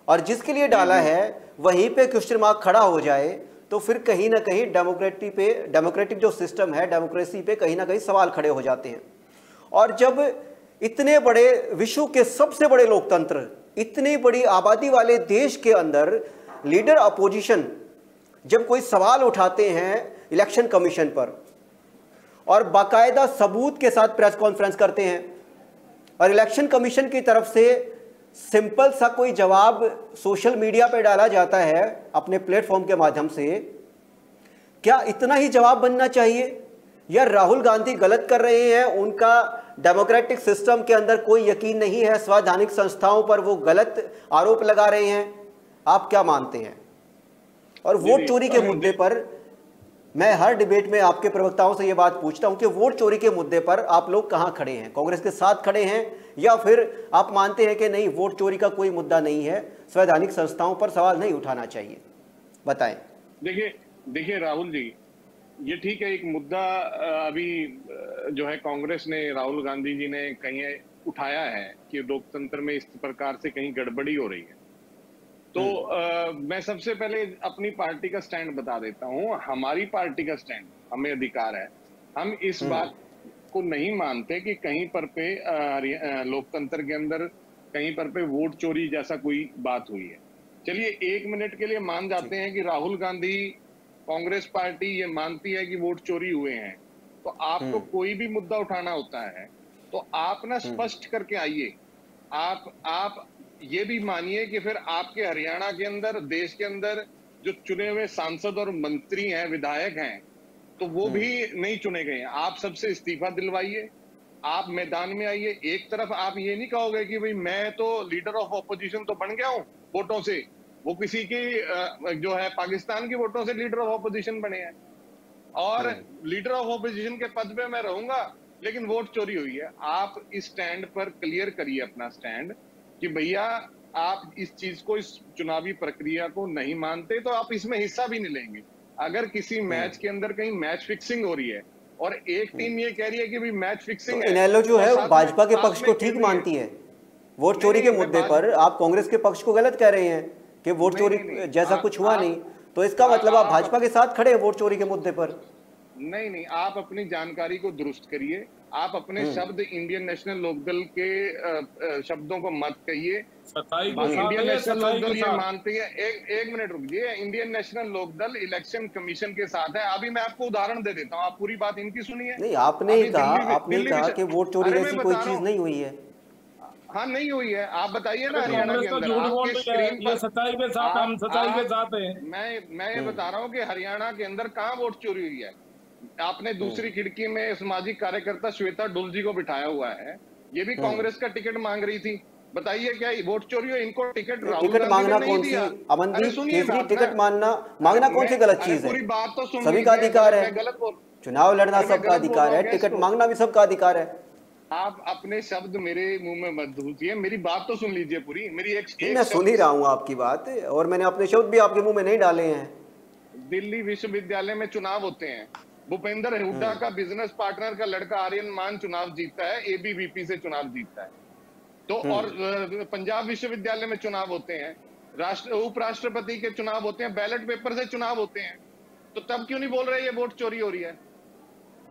और जिसके लिए डाला है वहीं पे क्वेश्चन मार्क खड़ा हो जाए, तो फिर कहीं ना कहीं डेमोक्रेटिक जो सिस्टम है, डेमोक्रेसी पे कहीं ना कहीं सवाल खड़े हो जाते हैं। और जब इतने बड़े विश्व के सबसे बड़े लोकतंत्र, इतनी बड़ी आबादी वाले देश के अंदर लीडर अपोजिशन जब कोई सवाल उठाते हैं इलेक्शन कमीशन पर, और बाकायदा सबूत के साथ प्रेस कॉन्फ्रेंस करते हैं, और इलेक्शन कमीशन की तरफ से सिंपल सा कोई जवाब सोशल मीडिया पे डाला जाता है अपने प्लेटफॉर्म के माध्यम से, क्या इतना ही जवाब बनना चाहिए? या राहुल गांधी गलत कर रहे हैं, उनका डेमोक्रेटिक सिस्टम के अंदर कोई यकीन नहीं है, संवैधानिक संस्थाओं पर वो गलत आरोप लगा रहे हैं? आप क्या मानते हैं? और वोट चोरी के मुद्दे पर मैं हर डिबेट में आपके प्रवक्ताओं से ये बात पूछता हूं कि वोट चोरी के मुद्दे पर आप लोग कहां खड़े हैं, कांग्रेस के साथ खड़े हैं या फिर आप मानते हैं कि नहीं वोट चोरी का कोई मुद्दा नहीं है, संवैधानिक संस्थाओं पर सवाल नहीं उठाना चाहिए? बताएं। देखिए राहुल जी, ये ठीक है, एक मुद्दा अभी जो है कांग्रेस ने, राहुल गांधी जी ने कहीं उठाया है कि लोकतंत्र में इस प्रकार से कहीं गड़बड़ी हो रही है। तो मैं सबसे पहले अपनी पार्टी का स्टैंड बता देता हूं। हमारी पार्टी का स्टैंड, हमें अधिकार है, हम इस बात को नहीं मानते कि कहीं पर पे लोकतंत्र के अंदर कहीं पर पे वोट चोरी जैसा कोई बात हुई है। चलिए 1 मिनट के लिए मान जाते हैं कि राहुल गांधी, कांग्रेस पार्टी ये मानती है कि वोट चोरी हुए हैं, तो आपको कोई भी मुद्दा उठाना होता है तो आप ना स्पष्ट करके आइए। आप ये भी मानिए कि फिर आपके हरियाणा के अंदर, देश के अंदर जो चुने हुए सांसद और मंत्री हैं, विधायक हैं, तो वो भी नहीं चुने गए हैं। आप सबसे इस्तीफा दिलवाइए, आप मैदान में आइए। एक तरफ आप ये नहीं कहोगे कि भाई मैं तो लीडर ऑफ ऑपोजिशन तो बन गया हूं वोटों से, वो किसी की जो है पाकिस्तान की वोटों से लीडर ऑफ ऑपोजिशन बने हैं, और लीडर ऑफ ऑपोजिशन के पद पे मैं रहूंगा लेकिन वोट चोरी हुई है। आप इस स्टैंड पर क्लियर करिए अपना स्टैंड कि भैया आप इस चीज को, इस चुनावी प्रक्रिया को नहीं मानते तो आप इसमें हिस्सा भी नहीं लेंगे। अगर किसी मैच के अंदर कहीं मैच फिक्सिंग हो रही है और एक टीम ये कह रही है कि भाई मैच फिक्सिंग है, इनेलो जो है वो भाजपा के पक्ष को ठीक मानती है वोट चोरी के मुद्दे पर, आप कांग्रेस के पक्ष को गलत कह रहे हैं कि वोट चोरी जैसा कुछ हुआ नहीं, तो इसका मतलब आप भाजपा के साथ खड़े हैं वोट चोरी के मुद्दे पर? नहीं, आप अपनी जानकारी को दुरुस्त करिए। आप अपने शब्द इंडियन नेशनल लोकदल के शब्दों को मत कहिए। इंडियन नेशनल लोकदल ये मानती है, एक मिनट रुकिए, Indian National Lokdal Election Commission के साथ है। अभी मैं आपको उदाहरण दे देता हूँ, आप पूरी बात इनकी सुनिए। नहीं, आपने ही कहा कि वोट चोरी जैसी कोई चीज नहीं हुई है। हाँ, नहीं हुई है, आप बताइए ना। हरियाणा के अंदर आपके स्क्रीन पर सच्चाई के साथ, हम सच्चाई के साथ हैं। मैं ये बता रहा हूँ कि हरियाणा के अंदर कहाँ वोट चोरी हुई है। आपने दूसरी खिड़की में सामाजिक कार्यकर्ता श्वेता डुलजी को बिठाया हुआ है, ये भी कांग्रेस का टिकट मांग रही थी। बताइए क्या वोट चोरी हो? इनको टिकट मांगना कौन सी अमनदीप केसरी टिकट मांगना कौन सी गलत चीज है? पूरी बात तो सुन, सभी का अधिकार है, चुनाव लड़ना सबका अधिकार है, टिकट मांगना भी सबका अधिकार है। आप अपने शब्द मेरे मुंह में मत घुसिए, मेरी बात तो सुन लीजिए पूरी। मेरी एक मैं सुन ही रहा हूँ आपकी बात, और मैंने अपने शब्द भी आपके मुंह में नहीं डाले हैं। दिल्ली विश्वविद्यालय में चुनाव होते हैं, भूपेंद्र हुड्डा का बिजनेस पार्टनर का लड़का आर्यन मान चुनाव जीतता है, एबीवीपी से चुनाव जीतता है। तो और पंजाब विश्वविद्यालय में चुनाव होते हैं, उपराष्ट्रपति के चुनाव होते हैं, बैलेट पेपर से चुनाव होते हैं। तो तब क्यों नहीं बोल रहे ये वोट चोरी हो रही है?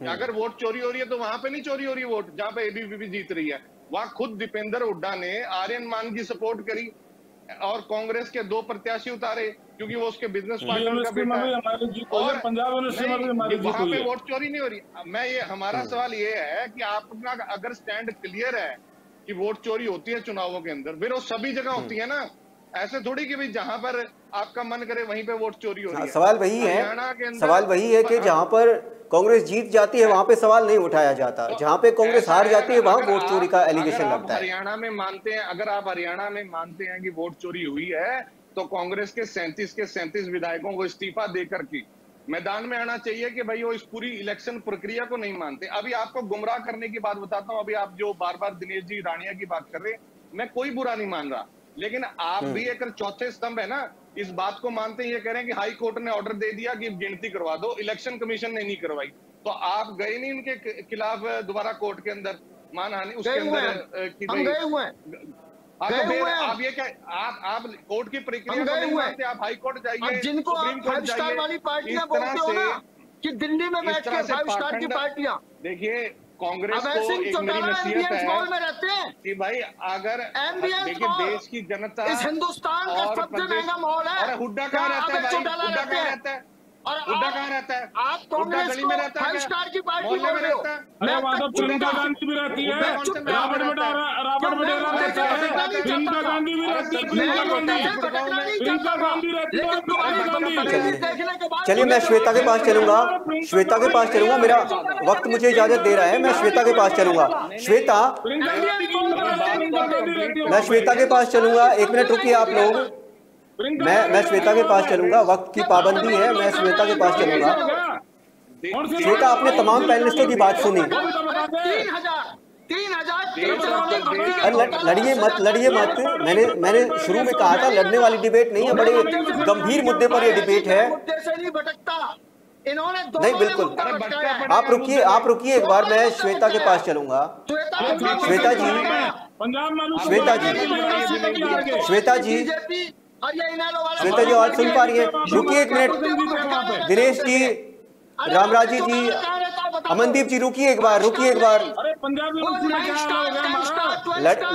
अगर वोट चोरी हो रही है तो वहां पे नहीं चोरी हो रही है वोट, जहां पे एबीवीपी जीत रही है। वहां खुद दीपेंद्र हुड्डा ने आर्यन मान की सपोर्ट करी और कांग्रेस के 2 प्रत्याशी उतारे क्योंकि वो उसके बिजनेस पार्टनर का बेटा है। और पंजाब वहां पे वोट चोरी नहीं हो रही। मैं ये, हमारा सवाल ये है कि आप अपना अगर स्टैंड क्लियर है कि वोट चोरी होती है चुनावों के अंदर, फिर वो सभी जगह होती है ना। ऐसे थोड़ी कि भाई जहां पर आपका मन करे वहीं पे वोट चोरी हो रही है। सवाल वही है कि जहां पर कांग्रेस जीत जाती है वहां पे सवाल नहीं उठाया जाता, जहां पे कांग्रेस हार जाती है वहां वोट चोरी का एलिगेशन लगता है। हरियाणा में मानते हैं, अगर आप हरियाणा में मानते हैं कि वोट चोरी हुई है तो कांग्रेस के 37 विधायकों को इस्तीफा देकर के मैदान में आना चाहिए कि भाई वो इस पूरी इलेक्शन प्रक्रिया को नहीं मानते। अभी आपको गुमराह करने की बात बताता हूं। अभी आप जो बार बार दिनेश जी राणिया की बात कर रहे हैं, मैं कोई बुरा नहीं मान रहा, लेकिन आप भी एक चौथे स्तंभ है ना, इस बात को मानते हैं। ये कह रहे हैं कि हाई कोर्ट ने ऑर्डर दे दिया कि गिनती करवा दो, इलेक्शन कमीशन ने नहीं करवाई, तो आप गए नहीं उनके खिलाफ दोबारा कोर्ट के अंदर मानहानि उसके अंदर हम गए हुए हैं। आप ये क्या, आप कोर्ट की प्रक्रिया को नहीं मानते, आप हाई कोर्ट जाइए, जिनको आप 5 स्टार वाली पार्टियां बोलते हो ना कि दिल्ली में बैठ के 5 स्टार की पार्टियां, देखिए कांग्रेस को एक मेरी नसीहत है कि भाई अगर देखिए देश की जनता, इस हिंदुस्तान का सबसे महंगा माहौल है। हुड्डा कहाँ रहता है भाई? हुड्डा कहाँ रहता है? और हुड्डा कहाँ रहता है? आप कांग्रेस गली में रहता है? 5 स्टार की पार्टी मोहल्ले में रहता है? अरे वहां तो प्रियंका गांधी भी रहती है, रॉबर्ट वड्रा रहता है, प्रियंका गांधी भी रहती है, प्रियंका गांधी रहती है। चलिए मैं श्वेता के पास चलूंगा, मेरा वक्त मुझे इजाजत दे रहा है, मैं श्वेता के पास चलूंगा। श्वेता, मैं श्वेता के पास चलूंगा, 1 मिनट रुकिए आप लोग। मैं श्वेता के पास चलूंगा, वक्त की पाबंदी है, मैं श्वेता के पास चलूंगा। श्वेता, आपने तमाम पैनलिस्टों की बात सुनी। 3,000 लड़िए मत। मैंने शुरू में कहा था लड़ने वाली डिबेट नहीं है, बड़े गंभीर मुद्दे पर ये डिबेट है। इन्होंने नहीं, बिल्कुल आप रुकिए एक बार, मैं श्वेता के पास चलूंगा। श्वेता जी आवाज सुन पा रही है? रुकिए एक मिनट। दिनेश जी, रामराजी जी, अमनदीप जी, रुकिए एक बार।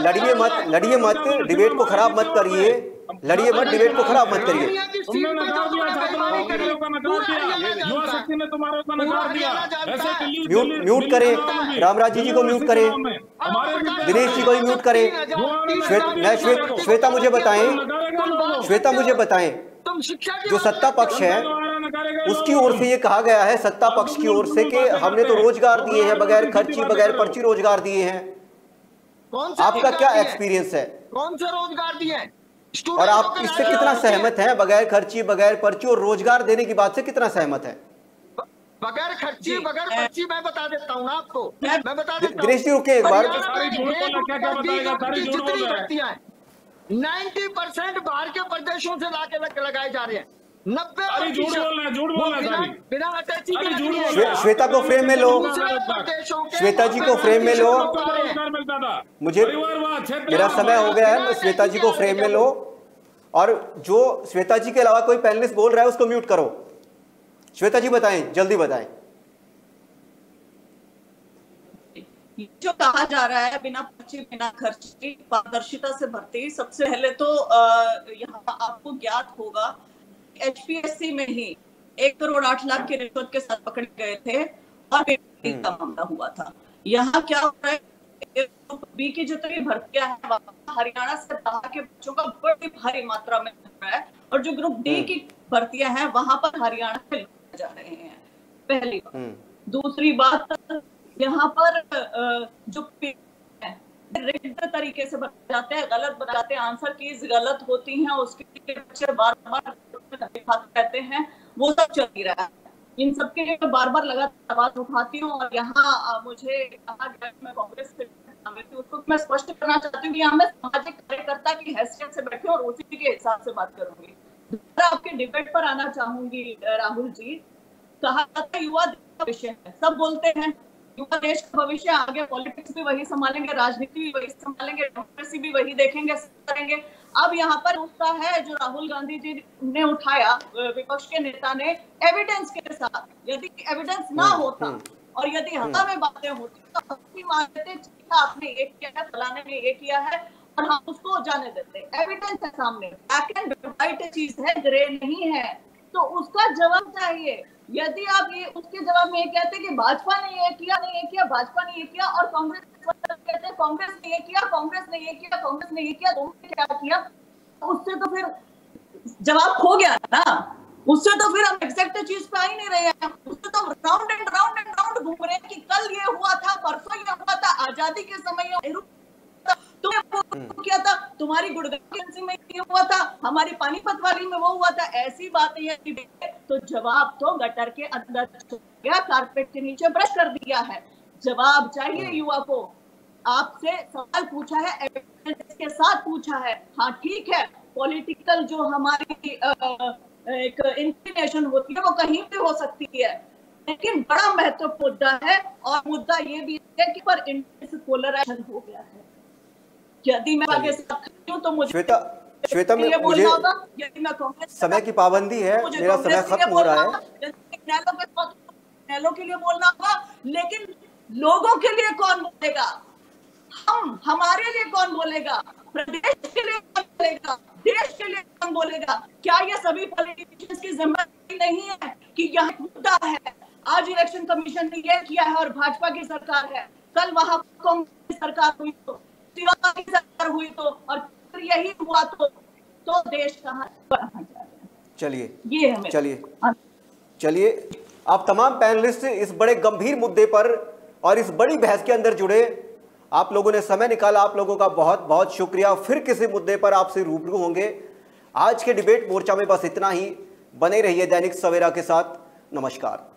लड़िए मत, डिबेट को खराब मत करिए। डिबेट को खराब मत करिए। म्यूट करें, रामराजी जी को म्यूट करें, दिनेश जी को ही म्यूट करें। श्वेता मुझे बताएं, जो सत्ता पक्ष है उसकी ओर से ये कहा गया है, सत्ता पक्ष की ओर से, कि हमने तो रोजगार दिए हैं, बगैर खर्ची बगैर पर्ची रोजगार दिए हैं। आपका क्या एक्सपीरियंस है? कौन से रोजगार दिए? और आप इससे कितना सहमत हैं? बगैर खर्ची बगैर पर्ची और रोजगार देने की बात से कितना सहमत है? बगैर खर्ची बगैर पर्ची मैं बता देता हूँ ना आपको, मैं बता देता हूँ। दिनेश जी रुके एक बार। 90% बाहर के प्रदेशों से लाके लगाए जा रहे हैं। 90% बिना अटैची के। श्वेता को फ्रेम में लो, श्वेता जी को फ्रेम में लो। मेरा समय हो गया है, श्वेता जी को फ्रेम में लो। और जो श्वेता जी के अलावा कोई पैनलिस्ट बोल रहा है उसको म्यूट करो। श्वेता जी बताएं, जल्दी बताएं। जो कहा जा रहा है बिना पर्ची बिना खर्ची पारदर्शिता से भर्ती, सबसे पहले तो यहाँ आपको ज्ञात होगा HPSC में ही 1,08,00,000 की रिश्वत के साथ पकड़े गए थे और का मामला हुआ था। यहाँ क्या हो रहा है, बी की जितनी भर्तियां हैं हरियाणा से बाहर के बच्चों का बड़ी भारी मात्रा में हो रहा है, और जो ग्रुप डी की भर्तियां हैं वहां पर हरियाणा से जा रहे हैं। पहली बात। दूसरी बात, यहाँ पर जो रिग्ड तरीके से बन जाते हैं, गलत बनाते हैं, आंसर कीज गलत होती हैं, उसके बच्चे बार रहते हैं, वो सब चल ही रहा है। इन सबके लिए बार बार लगातार आवाज उठाती हूँ। और यहाँ मुझे कहा गया मैं कांग्रेस से उसको मैं स्पष्ट करना चाहती हूँ कि यहाँ मैं सामाजिक कार्यकर्ता की हैसियत से बैठी हूँ और उसी के हिसाब से बात करूंगी। आपके डिबेट पर आना चाहूंगी राहुल जी। कहा जाता है युवा देश का भविष्य है, सब बोलते हैं युवा देश का भविष्य, आगे पॉलिटिक्स भी वही संभालेंगे, राजनीति भी वही संभालेंगे, डेमोक्रेसी भी वही देखेंगे, करेंगे। अब यहाँ पर मुद्दा है जो राहुल गांधी जी ने उठाया, विपक्ष के नेता ने, एविडेंस के साथ। यदि एविडेंस ना होता और यदि हवा में बातें होती तो हम मानते आपने ये किया है, फलाने ने ये किया है, और हम उसको जाने देते। एविडेंस है सामने, ब्लैक एंड व्हाइट चीज है, ग्रे नहीं है, तो उसका जवाब चाहिए। यदि आप ये उसके जवाब में ये कहते कि भाजपा ने ये किया, नहीं ये किया, भाजपा ने ये किया, और कांग्रेस कहते हैं कांग्रेस ने ये किया, कांग्रेस ने ये किया, कांग्रेस ने ये किया, दोनों ने क्या किया, उससे तो फिर जवाब खो गया ना। उससे तो फिर हम एग्जैक्ट चीज पे आ ही नहीं रहे हैं, उससे तो राउंड एंड राउंड घूम रहे हैं कि कल ये हुआ था, परसों ये हुआ था, आजादी के समय तुमने किया था, तुम्हारी गुड़गांव में ये हुआ था, हमारी पानीपत वाली में वो हुआ था। ऐसी बातें हैं तो जवाब तो गटर के अंदर गया, कारपेट के नीचे ब्रश कर दिया है। जवाब चाहिए युवा को। आपसे सवाल पूछा है, एविडेंस के साथ पूछा है। हाँ ठीक है, पॉलिटिकल जो हमारी एक इंक्लिनेशन होती है वो कहीं पे हो सकती है, लेकिन बड़ा महत्वपूर्ण मुद्दा है। और मुद्दा ये भी है कि पर इंडिया पोलराइजेशन हो गया है। यदि मैं आगे तो मुझे श्वेता में मुझे समय की पाबंदी है, मेरा समय खत्म हो रहा है। नैलो के लिए बोलना होगा, लेकिन लोगों के लिए कौन बोलेगा? हमारे लिए कौन बोलेगा? प्रदेश के लिए कौन बोलेगा? देश के लिए कौन बोलेगा? क्या ये सभी पॉलिटिशियंस की जिम्मेदारी नहीं है कि यह मुद्दा है? आज इलेक्शन कमीशन ने यह किया है और भाजपा की सरकार है, कल वहां कांग्रेस सरकार हुई तो, की सरकार हुई तो, और फिर यही हुआ तो देश कहाँ जा रहा है? चलिए आप तमाम पैनलिस्ट इस बड़े गंभीर मुद्दे पर और इस बड़ी बहस के अंदर जुड़े, आप लोगों ने समय निकाला, आप लोगों का बहुत बहुत शुक्रिया। फिर किसी मुद्दे पर आपसे रूबरू होंगे। आज के डिबेट मोर्चा में बस इतना ही। बने रहिए दैनिक सवेरा के साथ। नमस्कार।